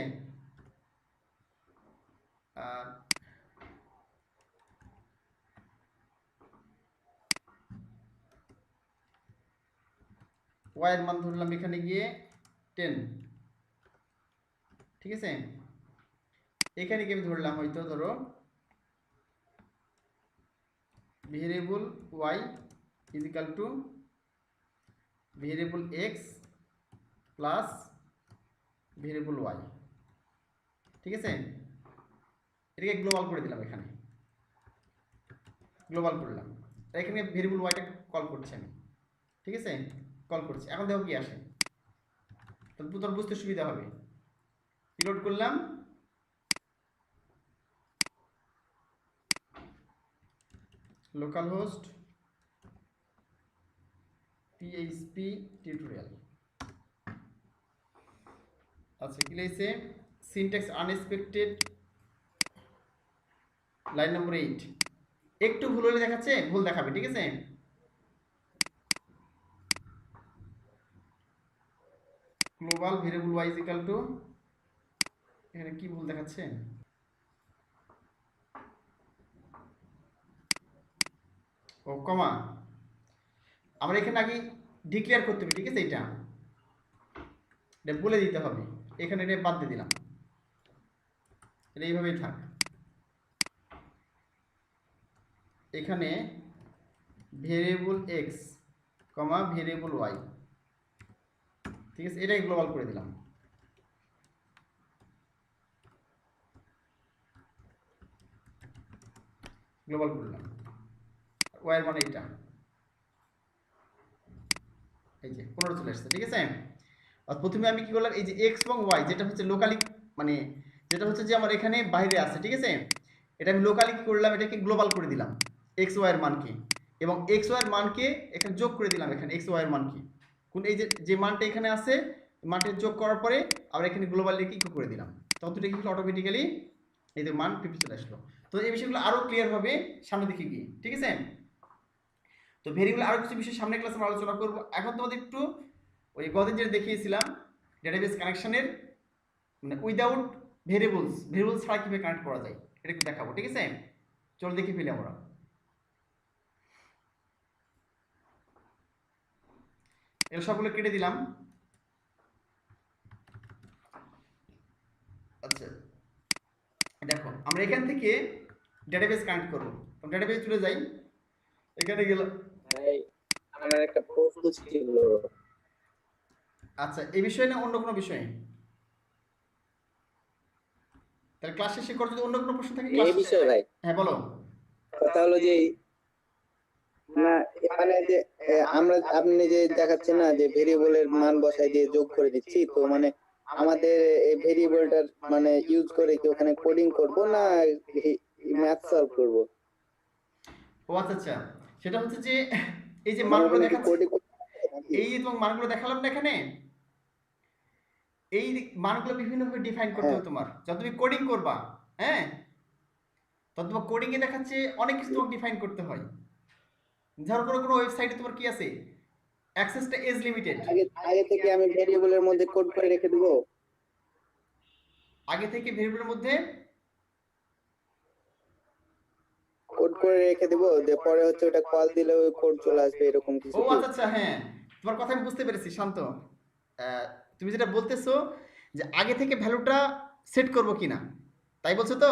আর ওয়াই এর মান ধরলাম এখানে গিয়ে 10, ঠিক আছে। এখানে কি আমি ধরলাম হয়তো ধরো variable y is equal to variable x plus variable y, ঠিক আছে। এটাকে গ্লোবাল করে দিলাম, এখানে গ্লোবাল করলাম, এখানে ভেরিয়েবল ওয়াইটা কল করছি আমি, ঠিক আছে, কল করছি। এখন দেখো কি আসে, তাহলে তোর বুঝতে সুবিধা হবে। রিলোড করলাম, লোকাল হোস্ট পিএইচপি টিউটোরিয়াল। আচ্ছা কি লিখছে, সিনট্যাক্স আনএক্সপেক্টেড লাইন নম্বর 8, একটু ভুল হলে দেখাচ্ছে, ভুল দেখাবে, ঠিক আছে। Global variable y is equal to, এখানে কি ভুল দেখাচ্ছে, ও কমা, আমরা এখানে আগে ডিক্লেয়ার করতে হবে, ঠিক আছে, এটা বলে দিতে হবে, এখানে এটা বাদ দিয়ে দিলাম, এটা এইভাবেই থাক। এখানে ভেরিয়েবল এক্স কমা ভেরিয়েবল ওয়াই, ঠিক আছে, এটাই গ্লোবাল করে দিলাম। গ্লোবাল করলাম, ওয়াইয়ের মানে এটা, এই যে 15 চলে আসছে, ঠিক আছে। আর প্রথমে আমি কি করলাম, এই যে এক্স এবং ওয়াই যেটা হচ্ছে লোকালি, মানে যেটা হচ্ছে যে আমার এখানে বাইরে আছে, ঠিক আছে, এটা আমি লোকালি কি করলাম, এটাকে গ্লোবাল করে দিলাম এক্স ওয়াই এর মানকে, এবং এক্স ওয়াই এর মানকে এখানে যোগ করে দিলাম, এখানে এক্স ওয়াই এর মানকে, কোন এই যে যে মানটা এখানে আছে মানটা যোগ করার পরে আবার এখানে গ্লোবালি কি করে দিলাম, ততটা কি অটোমেটিক্যালি এই যে মান 50 চলে আসলো। তো এই বিষয়গুলো আরো ক্লিয়ার হবে সামনে দিকে গিয়ে, ঠিক আছে। তো ভেরিয়েবল আরো কিছু বিষয় সামনে ক্লাসে আমরা আলোচনা করব। এখন তোমাদের একটু ওই গতদিন যেটা দেখিয়েছিলাম ডেটাবেস কানেকশনের, মানে উইদাউট ভেরিয়েবলস ছাড়া কিভাবে কানেক্ট করা যায় এটা একটু দেখাবো, ঠিক আছে। চলো দেখে ফেলি আমরা। এগুলো সবগুলো কেটে দিলাম। আচ্ছা দেখো আমরা এখান থেকে ডেটাবেস কানেক্ট করব, ডেটাবেস চলে যাই, এখানে গেলাম। আমার একটা প্রশ্ন ছিল। আচ্ছা এই বিষয় না অন্য কোনো বিষয়, তাহলে ক্লাস শেষে করে যদি অন্য কোনো প্রশ্ন থাকে এই বিষয় ভাই, হ্যাঁ বলো। কথা হলো যে না এখানে যে আমরা আপনি যে দেখাচ্ছেন না যে ভেরিয়েবলের মান বসাই দিয়ে যোগ করে দিচ্ছি, তো মানে আমাদের এই ভেরিয়েবলটার মানে ইউজ করে কি ওখানে কোডিং করব না ম্যাথ সলভ করব? ও আচ্ছা আচ্ছা, সেটা হচ্ছে যে এই যে মানে মানগুলো ওখানে কি দেখাচ্ছি, কোডিং নাকি? এই যে তোমার মানগুলো দেখালাম না এখানে, এই মানগুলো বিভিন্নভাবে ডিফাইন করতে হ্যাঁ হবে তোমার, যত তুমি কোডিং করবা, হ্যাঁ, তত তোমার কোডিং এ দেখাচ্ছে অনেক কিছু তোমাকে ডিফাইন করতে হয়। ধরো কোনো ওয়েবসাইটে তোমার কি আছে, অ্যাক্সেসটা এজ লিমিটেড, আগে আগে থেকে আমি ভেরিয়েবলের মধ্যে কোড করে রেখে দেব, আগে থেকে ভেরিয়েবলের মধ্যে কোড করে রেখে দেব, যে পরে হচ্ছে ওটা কল দিলে ওই কোড চলে আসবে এরকম ও কিছু কি? আচ্ছা আচ্ছা, হ্যাঁ তোমার কথা আমি বুঝতে পেরেছি শান্ত। তুমি যেটা বলতেছো যে আগে থেকে ভ্যালুটা সেট করবো কিনা, তাই বলছো তো?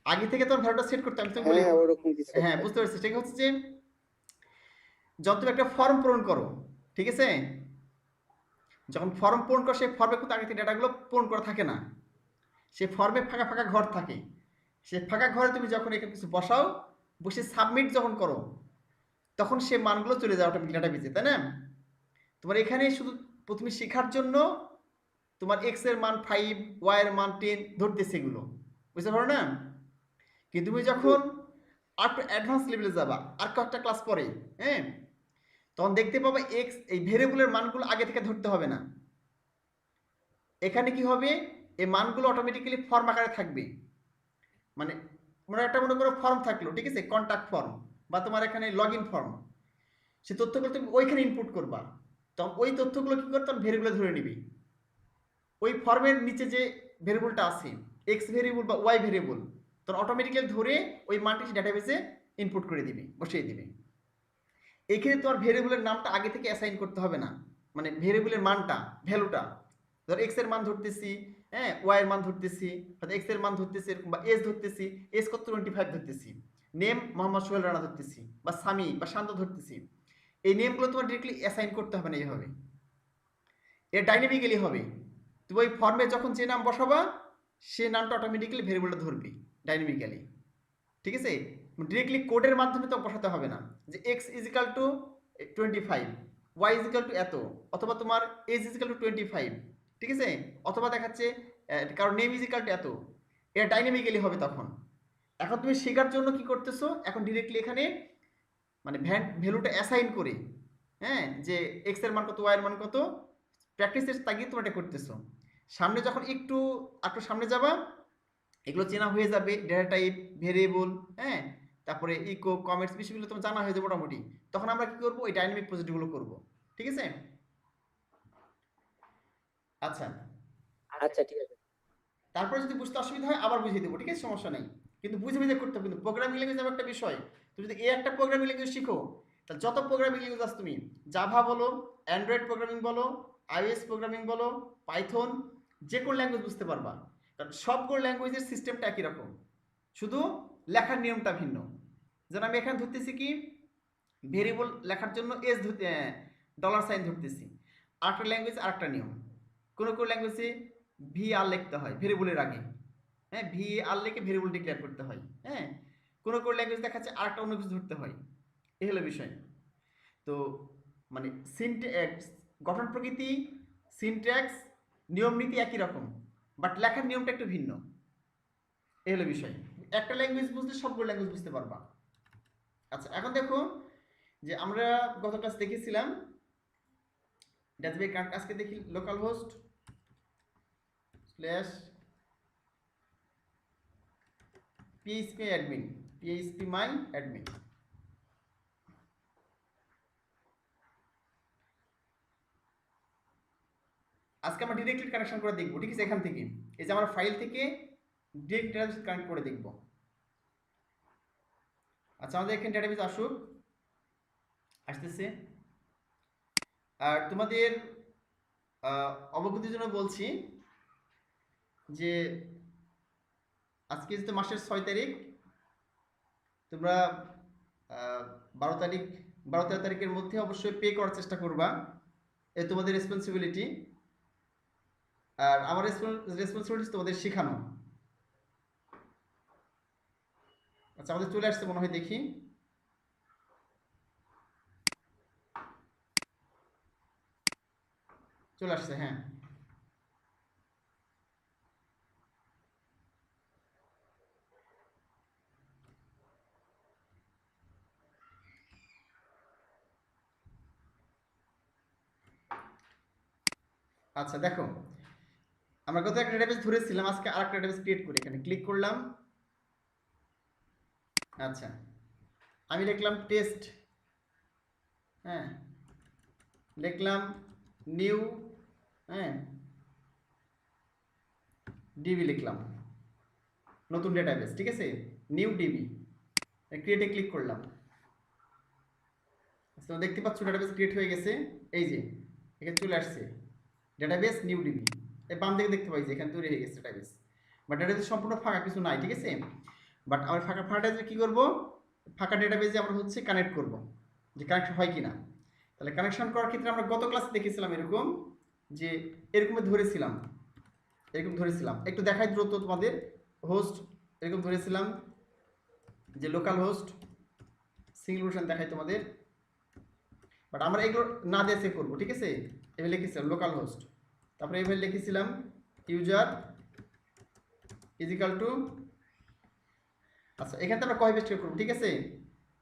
আগে থেকে তোমার ভ্যালুটা সেট করতে আমি তোমাকে হ্যাঁ বলি। হ্যাঁ ওরকম কিছু হ্যাঁ, একটা। বুঝতে পারছি। সেটা হচ্ছে যে যখন তুমি একটা ফর্ম পূরণ করো, ঠিক আছে, যখন ফর্ম পূরণ করো সেই ফর্মে কিন্তু আগে থেকে ডেটাগুলো পূরণ করা থাকে না, সেই ফর্মে ফাঁকা ফাঁকা ঘর থাকে। সেই ফাঁকা ঘরে তুমি যখন এখানে কিছু বসাও, বসে সাবমিট যখন করো, তখন সে মানগুলো চলে যায় অটোমেটিক ডাটাবেজে, তাই না? তোমার এখানে শুধু প্রথমে শেখার জন্য তোমার এক্স এর মান 5, ওয়াই এর মান 10 ধরতেছে এগুলো, বুঝতে পারো না? কিন্তু তুমি জি। যখন আর একটু অ্যাডভান্স লেভেলে যাবা, আর কয়েকটা ক্লাস পরে, হ্যাঁ, তখন দেখতে পাবে এক্স এই ভেরিয়েবলের মানগুলো আগে থেকে ধরতে হবে না। এখানে কি হবে, এই মানগুলো অটোমেটিক্যালি ফর্ম আকারে থাকবে। মানে মনে করো ফর্ম থাকলো, ঠিক আছে, কন্ট্যাক্ট ফর্ম বা তোমার এখানে লগ ইন ফর্ম, সে তথ্যগুলো তুমি ওইখানে ইনপুট করবা। তখন ওই তথ্যগুলো কি করতে ভেরিয়েবলে ধরে নিবি। ওই ফর্মের নিচে যে ভেরিয়েবলটা আছে, এক্স ভেরিয়েবল বা ওয়াই ভেরিয়েবল, তখন অটোমেটিক্যালি ধরে ওই মানটি ডাটাবেসে ইনপুট করে দিবে, বসিয়ে দিবে। এখানে তোমার ভেরিয়েবলের নামটা আগে থেকে অ্যাসাইন করতে হবে না, মানে ভেরিয়েবলের মানটা, ভ্যালুটা, ধর এক্স এর মান ধরতেছি, হ্যাঁ, ওয়াই এর মান ধরতেছি, হয়তো এক্স এর মান ধরতেছি এরকম, বা এজ ধরতেছি, এজ কত 25 ধরতেছি, নেম মোহাম্মদ সোহেল রানা ধরতেছি, বা সামি বা শান্ত ধরতেছি। এই নেমগুলো তোমার ডিরেক্টলি অ্যাসাইন করতে হবে না এইভাবে, এটা ডাইনামিক্যালি হবে। তুমি ওই ফর্মে যখন যে নাম বসাবা, সে নামটা অটোমেটিক্যালি ভেরিয়েবলটা ধরবে ডাইনামিক্যালি, ঠিক আছে? ডিরেক্টলি কোডের মাধ্যমে তো বসাতে হবে না যে x is equal to 25, y is equal to এত, অথবা তোমার এজ ইজিক্যাল টু 25, ঠিক আছে, অথবা দেখাচ্ছে কারণ নেম ইজিক্যাল টু এত। এটা ডাইনামিক্যালি হবে তখন। এখন তুমি শেখার জন্য কি করতেছো, এখন ডিরেক্টলি এখানে মানে ভ্যালুটা অ্যাসাইন করে, হ্যাঁ, যে এক্স এর মান কত, ওয়াই এর মান কত, প্র্যাকটিসের তাগিয়ে তোমরা এটা করতেছো। সামনে যখন একটু সামনে যাবা, এগুলো চেনা হয়ে যাবে, ডেটা টাইপ, ভেরিয়েবল, হ্যাঁ, তারপরে ইকো, কমেন্টস, বিষয়গুলো তোমার জানা হয়ে যাবে মোটামুটি। তখন আমরা কি করবো, ওই ডাইনামিক প্রজেক্টগুলো করব, ঠিক আছে? আচ্ছা, আচ্ছা ঠিক আছে। তারপরে যদি বুঝতে অসুবিধা হয় আবার বুঝিয়ে দেবো, ঠিক আছে, সমস্যা নেই। কিন্তু বুঝে বুঝে করতে হবে। কিন্তু প্রোগ্রামিং ল্যাঙ্গুয়েজ এমন একটা বিষয়, তুমি যদি এই একটা প্রোগ্রামিং ল্যাঙ্গুয়েজ শিখো, তাহলে যত প্রোগ্রামিং ল্যাঙ্গুয়েজ আছে, তুমি জাভা বলো, অ্যান্ড্রয়েড প্রোগ্রামিং বলো, আইওএস প্রোগ্রামিং বলো, পাইথন, যে কোনো ল্যাঙ্গুয়েজ বুঝতে পারবা। কারণ সবগুলো ল্যাঙ্গুয়েজের সিস্টেমটা একই রকম, শুধু লেখার নিয়মটা ভিন্ন। যেন আমি এখানে ধরতেছি কি, ভেরিয়েবল লেখার জন্য এস ডলার সাইন ধরতেছি, আরেকটা ল্যাঙ্গুয়েজ আরেকটা নিয়ম। কোনো কোনো ল্যাঙ্গুয়েজে ভি আর লিখতে হয় ভেরিয়েবলের আগে, হ্যাঁ, ভি আর লিখে ভেরিয়েবল ডিক্লেয়ার করতে হয়, হ্যাঁ। কোনো কোনো ল্যাঙ্গুয়েজ দেখাচ্ছে আরেকটা অন্য কিছু ধরতে হয়। এই হলো বিষয়। তো মানে সিনট্যাক্স, গঠন প্রকৃতি, সিনট্যাক্স, নিয়ম নীতি একই রকম, বাট লেখার নিয়মটা একটু ভিন্ন। এই হলো বিষয়। একটা ল্যাঙ্গুয়েজ বুঝলে সবগুলো ল্যাঙ্গুয়েজ বুঝতে পারবা। আচ্ছা, এখন দেখো যে আমরা গত ক্লাস দেখেছিলাম ডাচবে কার্ড, আজকে দেখি local host slash PHP admin, PHP মাই অ্যাডমিন। আজকে আমরা ডিরেক্টলি কানেকশন করে দেখবো, ঠিক আছে, এখান থেকে এই যে আমার ফাইল থেকে ডিরেক্ট ডেটাবেস কানেক্ট করে দেখবো। আচ্ছা, আমাদের এখানে ডেটাবেস আসুক, আসতেছে। আর তোমাদের অবগতির জন্য বলছি যে আজকে যেহেতু মাসের 6 তারিখ, তোমরা 12 তারিখ, 12-13 তারিখের মধ্যে অবশ্যই পে করার চেষ্টা করবা, এ তোমাদের রেসপন্সিবিলিটি। আর আমার রেসপন্সিবিলিটি তোমাদের শেখানো। আচ্ছা, আমাদের চলে আসছে মনে হয়, দেখি। চলে আসছে, হ্যাঁ। আচ্ছা দেখো, আমরা গত একটা ডেটাবেস ধরেছিলাম, আজকে আরেকটা ডেটাবেস ক্রিয়েট করি। এখানে ক্লিক করলাম। আচ্ছা, আমি লিখলাম টেস্ট, হ্যাঁ, লিখলাম নিউ, হ্যাঁ, ডিবি লিখলাম, নতুন ডেটাবেস, ঠিক আছে, নিউ ডিবি, ক্রিয়েটে ক্লিক করলাম। তো দেখতে পাচ্ছ ডেটাবেস ক্রিয়েট হয়ে গেছে, এই যে এখানে চলে আসছে ডেটাবেস নিউ ডিবি, এই বাম দিকে দেখতে পাই যে এখানে তৈরি হয়ে গেছে ডেটাবেস, বাট ডেটাবেস সম্পূর্ণ ফাঁকা, কিছু নাই, ঠিক আছে। বাট আমরা ফাঁকা কী করবো, ফাঁকা ডেটাবেসে আমরা হচ্ছে কানেক্ট করব, যে কানেকশন হয় কি না। তাহলে কানেকশন করার ক্ষেত্রে আমরা গত ক্লাসে দেখেছিলাম এরকম, যে এরকম ধরেছিলাম, একটু দেখাই দ্রুত তোমাদের। হোস্ট এরকম ধরেছিলাম যে লোকাল হোস্ট সিঙ্গল লোকেশন দেখাই তোমাদের, বাট আমরা এগুলো না দিয়ে সেভ করবো, ঠিক আছে। এভাবে লিখেছিলাম লোকাল হোস্ট, তারপরে এভাবে লিখেছিলাম ইউজার ইজিক্যাল টু, আচ্ছা এখানে আমরা কয় পেস্ট করবো, ঠিক আছে।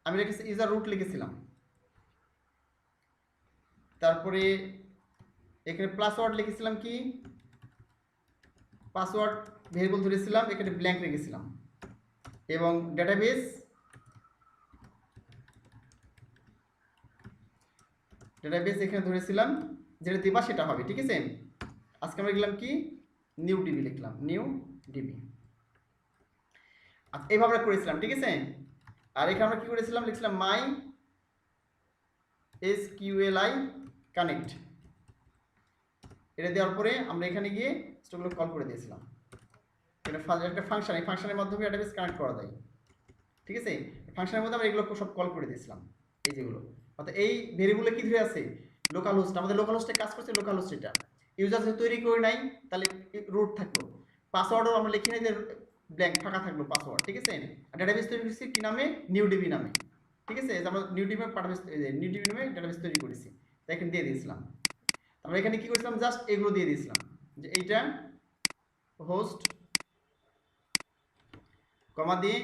আমি লিখেছি ইউজার রুট লিখেছিলাম, তারপরে এখানে পাসওয়ার্ড লিখেছিলাম, কি পাসওয়ার্ড ভেরিয়েবল ধরেছিলাম, এখানে ব্ল্যাঙ্ক রেখেছিলাম, এবং ডেটাবেস এখানে ধরেছিলাম, যেটা দিবা সেটা হবে, ঠিক আছে। আজকে আমরা লিখলাম কি নিউ ডিবি, লিখলাম নিউ ডিবি, আচ্ছা এইভাবে করেছিলাম, ঠিক আছে। আর এখানে আমরা কি করেছিলাম, লিখছিলাম মাই এসকিউএলআই কানেক্ট, এটা দেওয়ার পরে আমরা এখানে গিয়ে স্টকগুলো কল করে দিয়েছিলাম। এটা একটা ফাংশন, এই ফাংশনের মাধ্যমে ডেটাবেস কানেক্ট করা যায়, ঠিক আছে। ফাংশনের মধ্যে আমরা এগুলো সব কল করে দিয়েছিলাম, এই যেগুলো, অর্থাৎ এই ভেরিয়েবলে কি ধরে আছে লোকাল হোস্ট, আমাদের লোকাল হোস্টে কাজ করছে, লোকাল হোস্ট এটা ইউজার যদি তৈরি করে নাই তাহলে রুট থাকলো, পাসওয়ার্ডও আমরা লিখি নাই যে ব্ল্যাঙ্ক ফাঁকা থাকলো পাসওয়ার্ড, ঠিক আছে। আর ডেটাবেস তৈরি করেছি কি নামে, নিউ ডিবি নামে, ঠিক আছে। আমরা নিউ ডিবি নামে ডেটাবেস তৈরি করেছি, তাই এখানে দিয়ে দিয়েছিলাম। আমরা এখানে কি করেছিলাম, জাস্ট এগুলো দিয়ে দিয়েছিলাম, যে এইটা হোস্ট কমা দিয়ে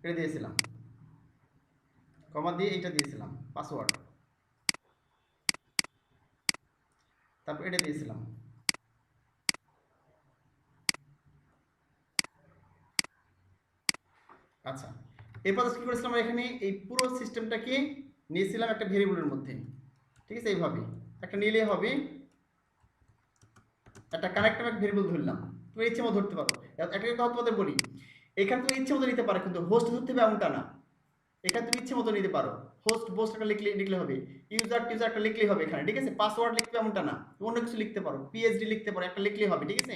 এটা দিয়েছিলাম, কমা দিয়ে এইটা দিয়েছিলাম পাসওয়ার্ড, তারপর এটা দিয়েছিলাম। আচ্ছা এরপর কি করেছিলাম, এখানে এই পুরো সিস্টেমটাকে নিয়েছিলাম একটা ভেরিয়েবলের মধ্যে, ঠিক আছে। এইভাবে একটা নিলে হবে, একটা কানেক্ট ভেরিয়েবল ধরলাম, তুমি ইচ্ছে মতো ধরতে পারো। একটা কথা তোমাদের বলি, এখানে তুমি ইচ্ছে মতো নিতে পারো, কিন্তু হোস্ট ধরতে হবে এমনটা না, এখানে তুমি ইচ্ছে মতো নিতে পারো। হোস্ট একটা লিখলে হবে, ইউজার একটা লিখলেই হবে এখানে, ঠিক আছে। পাসওয়ার্ড লিখতে এমনটা না, অন্য কিছু লিখতে পারো, পিএইচডি লিখতে পারো, একটা লিখলেই হবে, ঠিক আছে।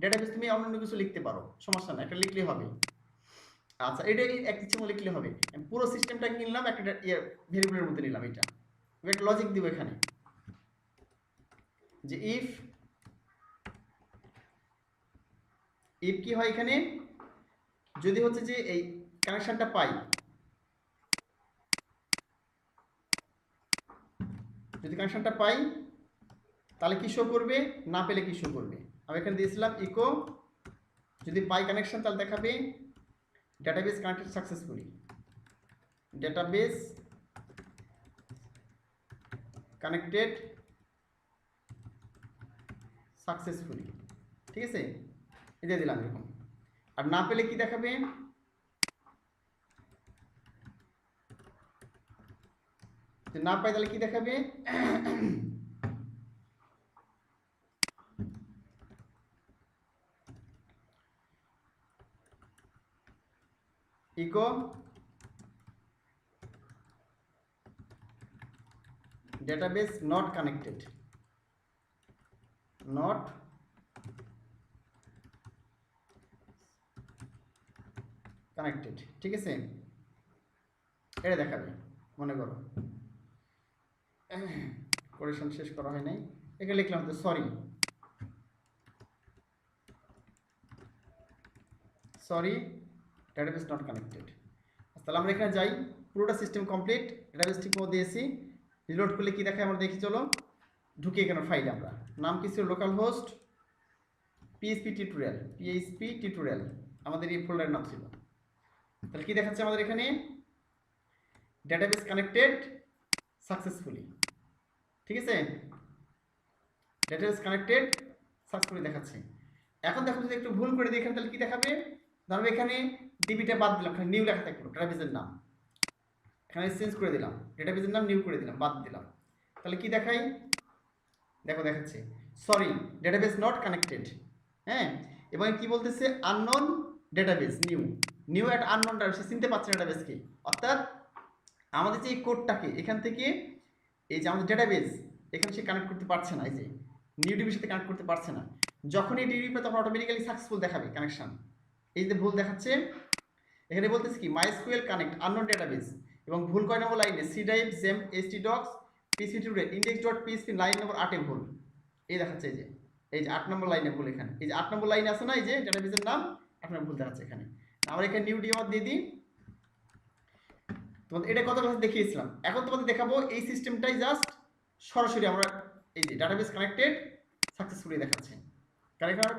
ডেটাবেস তুমি অন্য কিছু লিখতে পারো, সমস্যা না, একটা লিখলেই হবে। আচ্ছা এটা এক ইচ্ছে মতো লিখলে হবে। পুরো সিস্টেমটা কিনলাম একটা ভেরিয়েবলের মধ্যে নিলাম, এটা একটা লজিক দিব এখানে, যে ইফ কি হয় এখানে, যদি হচ্ছে যে এই কানেকশনটা পাই, যদি কানেকশনটা পাই তাহলে কি শো করবে, না পেলে কি শো করবে। আমি এখানে দিয়েছিলাম ইকো, যদি পাই কানেকশন তাহলে দেখাবে database connected successfully, database connected successfully, ঠিক আছে। এটা দিলাম এরকম। আর না পেলে কি দেখাবে, না পাই তাহলে কি দেখাবে, echo database not connected, not connected, ঠিক আছে। এটা দেখাবে, মনে করো কোরেকশন শেষ করা হয় নাই, এখানে লিখলাম তো সরি ডেটাবেস নট কানেক্টেড। তাহলে আমরা এখানে যাই, পুরোটা সিস্টেম কমপ্লিট, ডেটাবেস ঠিক মতো দিয়েছি। রিলোড করলে কি দেখায় আমরা দেখি, চলো ঢুকি এখানে ফাইলে। আমরা নাম কি ছিল, লোকাল হোস্ট পিএইচপি টিউটোরিয়াল, আমাদের এই ফোল্ডারের নাম ছিল। তাহলে কি দেখাচ্ছে আমাদের এখানে, ডেটাবেস কানেক্টেড সাকসেসফুলি, ঠিক আছে। ডেটাবেস কানেক্টেড সাকসেসফুলি দেখাচ্ছে। এখন দেখো যদি একটু ভুল করে দিই এখানে, তাহলে কি দেখাবে, ধরো এখানে ডিবিটা বাদ দিলাম, এখানে নিউ লেখা থাকলো, ডেটাবেসের নাম এখানে চেঞ্জ করে দিলাম, ডেটাবেসের নাম নিউ করে দিলাম, বাদ দিলাম, তাহলে কি দেখাই, দেখো দেখাচ্ছে সরি ডেটাবেস নট কানেক্টেড, হ্যাঁ। এবং কি বলতেছে, আননোন ডেটাবেস নিউ একটা আননোন ডেটাবেস, চিনতে পারছে না ডেটাবেস কি, অর্থাৎ আমাদের যে এই কোডটাকে এখান থেকে এই যে আমাদের ডেটাবেস এখানে সে কানেক্ট করতে পারছে না, এই যে নিউ ডিবির সাথে কানেক্ট করতে পারছে না। যখন এই ডিবি তখন অটোমেটিক্যালি সাকসেসফুল দেখাবে কানেকশন। এই যে ভুল দেখাচ্ছে এখানে বলতেছে কি মাইস্কুয়েল কানেক্ট আননোন ডেটাবেস, এবং ভুল কয় নম্বর লাইনে সি ড্রাইভ জেম এসটি ডক্স PC today index dot PHP line number 8 ভুল। এই দেখাচ্ছে এই যে 8 নম্বর লাইনে ভুল, এখানে এই যে 8 নম্বর লাইনে আছে না এই যে ডেটাবেসের নাম 8 নম্বর ভুল দেখাচ্ছে এখানে। আমরা এখানে নিউ ডিবি দিয়ে দিই। তোমাদের এটা কত ক্লাসে দেখিয়েছিলাম, এখন তোমাদের দেখাবো এই সিস্টেমটাই জাস্ট সরাসরি আমরা এই যে ডাটাবেস কানেক্টেড সাকসেসফুলি দেখাচ্ছে,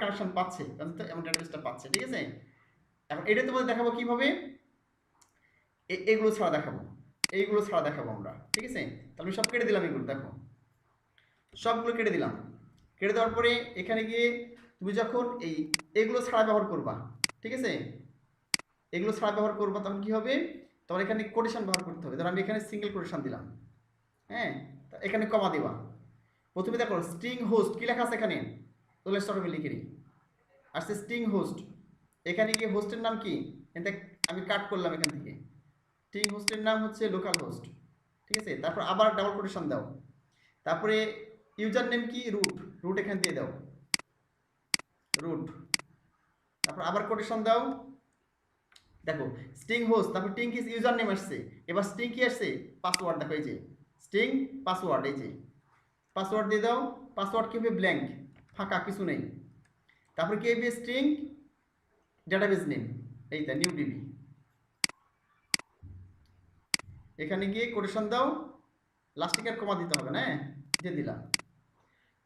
কানেকশন পাচ্ছে এমন ডাটাবেসটা পাচ্ছে, ঠিক আছে। এখন এটা তোমাদের দেখাবো কিভাবে, এগুলো ছাড়া দেখাবো, এইগুলো ছাড়া দেখাবো আমরা, ঠিক আছে। তাহলে আমি সব কেটে দিলাম, এগুলো দেখো সবগুলো কেটে দিলাম। কেটে দেওয়ার পরে এখানে গিয়ে তুমি যখন এগুলো ছাড়া ব্যবহার করবা, ঠিক আছে, এগুলো ছাড়া ব্যবহার করবা তখন কি হবে, তোমার এখানে কোটেশন ব্যবহার করতে হবে। ধরো আমি এখানে সিঙ্গেল কোটেশন দিলাম, হ্যাঁ, এখানে কমা দিবা। প্রথমে দেখো স্ট্রিং হোস্ট কি লেখা আছে এখানে, তাহলে স্টপে লিখে নিই আসছে স্ট্রিং হোস্ট। এখানে গিয়ে হোস্টের নাম কি, এটা আমি কাট করলাম এখান থেকে, স্ট্রিং হোস্টের নাম হচ্ছে লোকাল হোস্ট, ঠিক আছে। তারপর আবার ডাবল কোটেশন দাও, তারপরে ইউজার নেম কি রুট, রুট এখানে দিয়ে দাও রুট, তারপর আবার কোটেশন দাও। দেখো স্ট্রিং হোস্ট, তারপর স্ট্রিং কি ইউজার নেম আসছে, এবার স্ট্রিং কি আসছে পাসওয়ার্ড, দেখো এই যে স্ট্রিং পাসওয়ার্ড, এই যে পাসওয়ার্ড দিয়ে দাও। পাসওয়ার্ড কি হবে ব্ল্যাঙ্ক, ফাঁকা কিছু নেই। তারপর কি হবে স্ট্রিং ডেটাবেস নেম, এইটা নিউ ডিবি, এখানে গিয়ে কোটেশন দাও, লাস্টিকে আর কমা দিতে হবে না, দিয়ে দিলাম।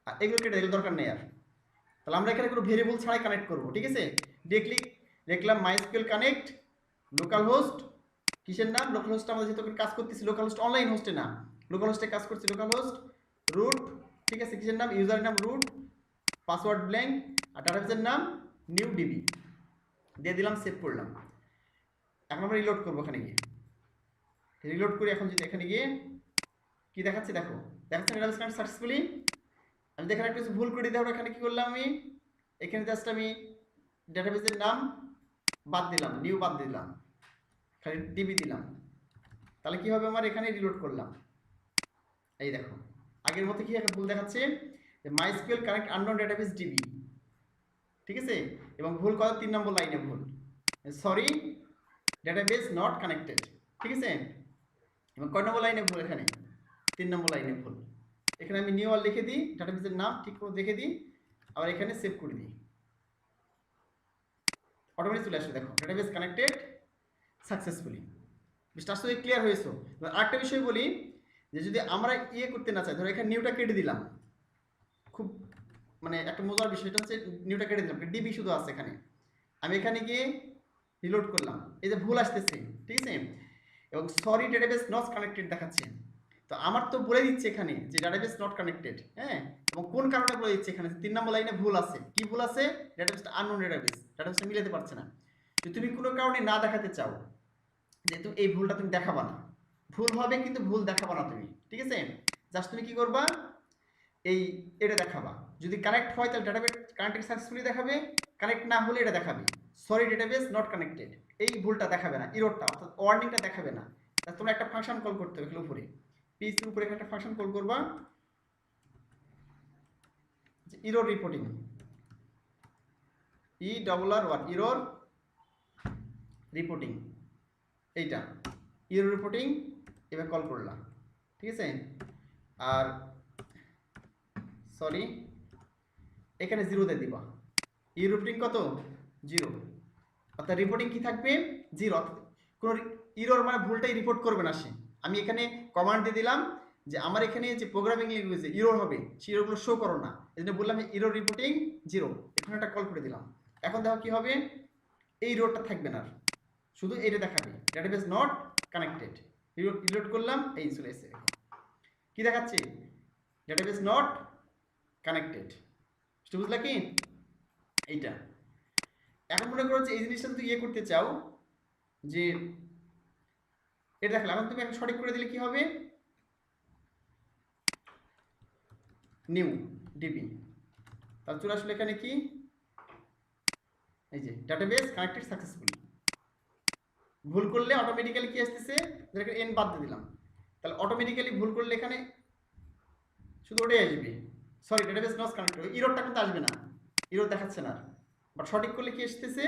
আর এগুলো কেটে দিলে দরকার নেই আর। তাহলে আমরা এখানে কোনো ভেরিয়েবল ছাড়াই কানেক্ট করবো, ঠিক আছে। ডিরেক্টলি দেখলাম মাইস্কুয়েল কানেক্ট লোকাল হোস্ট, কিসের নাম লোকাল হোস্ট, আমাদের যেহেতু কাজ করতেছি লোকাল হোস্ট অনলাইন হোস্টে না, লোকাল হোস্টে কাজ করছি লোকাল হোস্ট রুট, ঠিক আছে, কিসের নাম ইউজার নাম রুট, পাসওয়ার্ড ব্ল্যাঙ্ক, আর ডাটাবেসের নাম নিউ ডিবি দিয়ে দিলাম, সেভ করলাম। এখন আমরা রিলোড করবো, এখানে গিয়ে রিলোড করি। এখন যদি এখানে গিয়ে কি দেখাচ্ছে, দেখো দেখাচ্ছে ডাটাবেস কানেক্ট সাকসেসফুলি। আমি দেখেন একটা কিছু ভুল করে দেওয়ার, এখানে কি করলাম আমি, এখানে জাস্ট আমি ডাটাবেসের নাম বাদ দিলাম, নিউ বাদ দিলাম, খালি ডিবি দিলাম। তাহলে কি হবে, আমার এখানে রিলোড করলাম, এই দেখো আগের মতো কি একটা ভুল দেখাচ্ছে MySQL connect unknown database DB, ঠিক আছে। এবং ভুল কত 3 নম্বর লাইনে ভুল, সরি ডেটাবেস নট কানেক্টেড, ঠিক আছে। এবং কয় নম্বর লাইনে ভুল, এখানে 3 নম্বর লাইনে ভুল। এখানে আমি নিউ আর লিখে দিই, ডাটাবেসের নাম ঠিক করে দেখে দিই, আবার এখানে সেভ করে দিই, অটোমেটিক চলে আসবে। দেখো ডাটাবেস কানেক্টেড সাকসেসফুলি। বিষয়টা আসলে ক্লিয়ার হয়েছে। আরেকটা বিষয় বলি, যে যদি আমরা করতে না চাই, ধরো এখানে নিউটা কেটে দিলাম, খুব মানে একটা মজার বিষয়, এটা হচ্ছে নিউটা কেটে দিলাম, ডিবি শুধু আছে এখানে, আমি এখানে গিয়ে রিলোড করলাম, এই যে ভুল আসতেছে, ঠিক আছে, এবং সরি ডেটাবেস নট কানেক্টেড দেখাচ্ছে। তো আমার তো বলে দিচ্ছে এখানে যে ডাটাবেস নট কানেক্টেড, হ্যাঁ, এবং কোন কারণে বলে দিচ্ছে এখানে 3 নম্বর লাইনে ভুল আছে, কি ভুল আছে, ডাটাবেসটা আননোন ডাটাবেস, ডাটাবেসটা মিলাতে পারছে না। যদি তুমি কোনো কারণে না দেখাতে চাও, যে তুমি এই ভুলটা তুমি দেখাবা না, ভুল হবে কিন্তু ভুল দেখাবা না তুমি, ঠিক আছে। জাস্ট তুমি কি করবা, এটা দেখাবা, যদি কানেক্ট হয় তাহলে ডাটাবেস কানেক্টেড সাকসেসফুলি দেখাবে, কানেক্ট না হলে এটা দেখাবে সরি ডেটাবেস নট কানেক্টেড, এই ভুলটা দেখাবে না, ইরোরটা অর্থাৎ ওয়ার্নিংটা দেখাবে না। তা তোমরা একটা ফাংশন কল করতে হবে এখানে উপরে, পিসির উপরে একটা ফাংশন কল করবা, error reporting, ERR1 error reporting, এইটা ইরোর রিপোর্টিং এবার কল করলাম, ঠিক আছে। আর সরি এখানে 0 দিয়ে দিবা, রিপোর্টিং কত 0, অর্থাৎ রিপোর্টিং কি থাকবে 0, অর্থাৎ কোনো ইরর মানে ভুলটাই রিপোর্ট করবে না সে। আমি এখানে কমান্ড দিয়ে দিলাম যে আমার এখানে যে প্রোগ্রামিং ল্যাঙ্গুয়েজে ইরর হবে সেই ইররগুলো শো করো না, এই জন্য বললাম ইরর রিপোর্টিং 0, এখানে একটা কল করে দিলাম। এখন দেখো কি হবে, এই ইররটা থাকবে না, শুধু এটা দেখাবে ডাটাবেস নট কানেক্টেড। রিলোড করলাম, এই চলে এসেছে, কি দেখাচ্ছে ডাটাবেস নট কানেক্টেড, বুঝলা কি এইটা। এখন মনে করো যে এই জিনিসটা যদি করতে চাও, যে এটা দেখলে এখন তুমি সঠিক করে দিলে কি হবে, নিউ ডিবি, তাহলে চলে আসলে এখানে কি, এই যে ডাটাবেস কানেক্টেড সাকসেসফুলি, ভুল করলে অটোমেটিক্যালি কি আসতেছে, যেটাকে এন বাদ দিয়ে দিলাম, তাহলে অটোমেটিক্যালি ভুল করলে এখানে শুধু ওটাই আসবে, সরি ডেটাবেস নট কানেক্টেড, ইররটা কিন্তু আসবে না, ইরর দেখাচ্ছে না। বাট সঠিক করলে কি আসতেছে,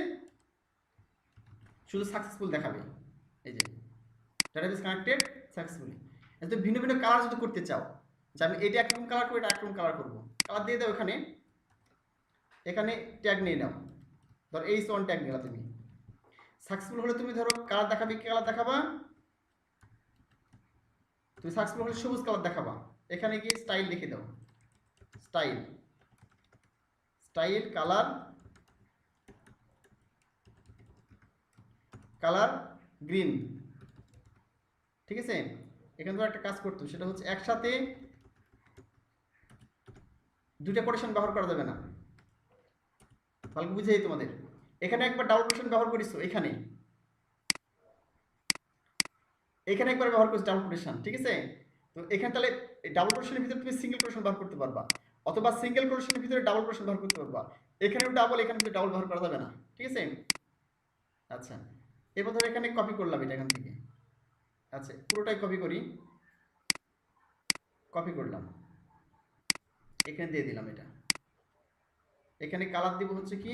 শুধু সাকসেসফুল দেখাবে। এই যে ডেটাবেস কানেক্টেড সাকসেসফুলি। তো ভিন্ন ভিন্ন কালার যদি করতে চাও, যে আমি এটা একরকম কালার করবো, এটা একরকম কালার করবো, কালার দিয়ে দাও এখানে, এখানে ট্যাগ নিয়ে নাও, ধর H1 ট্যাগ নিলা তুমি। সাকসেসফুল হলে তুমি ধরো কালার দেখাবে, কি কালার দেখাবা, তুমি সাকসেসফুল হলে সবুজ কালার দেখাবা, এখানে গিয়ে স্টাইল লিখে দাও, style, style colour, colour green, ঠিক আছে। এখানে তো একটা কাজ করতো, সেটা হচ্ছে একসাথে দুইটা কোটেশন ব্যবহার করা যাবে না, ভালো বুঝেই তোমাদের। এখানে একবার ডাবল কোটেশন ব্যবহার করিস, এখানে এখানে একবার ব্যবহার করছি ডাবল কোটেশন, ঠিক আছে। তো এখানে তাহলে ডাবল কোটেশনের ভিতরে তুমি সিঙ্গেল কোটেশন ব্যবহার করতে পারবা, অথবা সিঙ্গেল কোটেশনের ভিতরে ডাবল কোটেশন ব্যবহার করতে পারবা, এখানেও ডাবল, এখানে কিন্তু ডাবল ব্যবহার করা যাবে না, ঠিক আছে। আচ্ছা, এবার ধরো এখানে কপি করলাম এটা এখান থেকে, আচ্ছা পুরোটাই কপি করি, কপি করলাম, এখানে দিয়ে দিলাম এটা, এখানে কালার দিব হচ্ছে কি,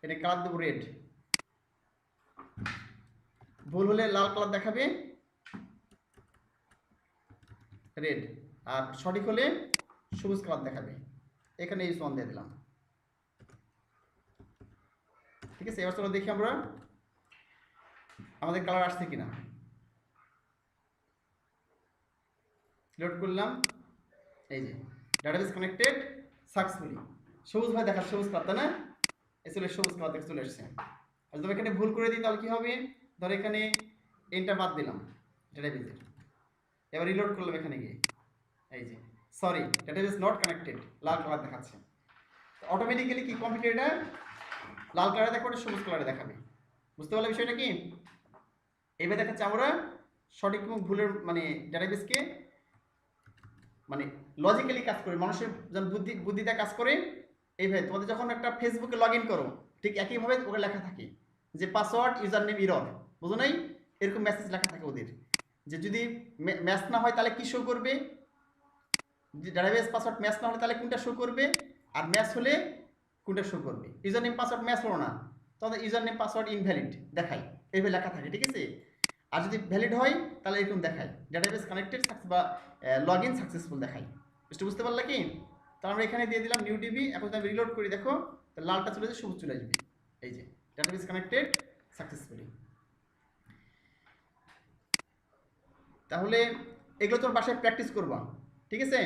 এটা কালার দেবো রেড, ভুল হলে লাল কালার দেখাবে রেড, আর সঠিক হলে সবুজ কালার দেখাবে, এখানে H1 দিয়ে দিলাম, ঠিক আছে। এবার চলো দেখি আমরা আমাদের কালার আসছে কিনা, লোড করলাম, এই যে ডাটাবেস কানেক্টেড সাকসেসফুলি, সবুজ ভাই দেখা, সবুজ কালার, তাই না, এসলে সবুজ কালার দেখে চলে আসছে। আর যদি এখানে ভুল করে দিই তাহলে কি হবে, ধর এখানে এনটা বাদ দিলাম ডাটাবেসের, এবার রিলোড করলাম এখানে গিয়ে, এই যে sorry database not connected, Lal colour দেখাচ্ছে, অটোমেটিক্যালি কি কম্পিউটার এটা লাল কালারে দেখাবে, সবুজ কালারে দেখাবে, বুঝতে পারলে বিষয়টা কি। এবার দেখাচ্ছে আমরা সঠিক এবং ভুলের মানে ডাটাবেসকে মানে লজিক্যালি কাজ করে, মানুষের যেন বুদ্ধিতে কাজ করে। এইভাবে তোমাদের যখন একটা ফেসবুকে লগ ইন করো, ঠিক একইভাবে ওখানে লেখা থাকে যে পাসওয়ার্ড ইউজার নেম ইরর, বুঝো নাই, এরকম মেসেজ লেখা থাকে ওদের, যে যদি ম্যাচ না হয় তাহলে কি শো করবে, ডাটাবেস পাসওয়ার্ড ম্যাচ না হলে তাহলে কোনটা শো করবে, আর ম্যাচ হলে কোনটা শো করবে। ইউজার নেম পাসওয়ার্ড ম্যাচ হলো না, তাহলে ইউজার নেম পাসওয়ার্ড ইনভ্যালিড দেখায়, এইভাবে লেখা থাকে, ঠিক আছে। আর যদি ভ্যালিড হয় তাহলে এরকম দেখায় ডাটাবেস কানেক্টেড বা লগ ইন সাকসেসফুল দেখায়, বুঝতে পারলে কি। তো আমরা এখানে দিয়ে দিলাম নিউ ডিবি, এখন যদি আমি রিলোড করি দেখো লালটা চলে যাবে, সবুজ চলে আসবে, এই যে ডাটাবেস কানেক্টেড সাকসেসফুলি। তাহলে এগুলো তোমার বাসায় প্র্যাকটিস করবা, ঠিক আছে।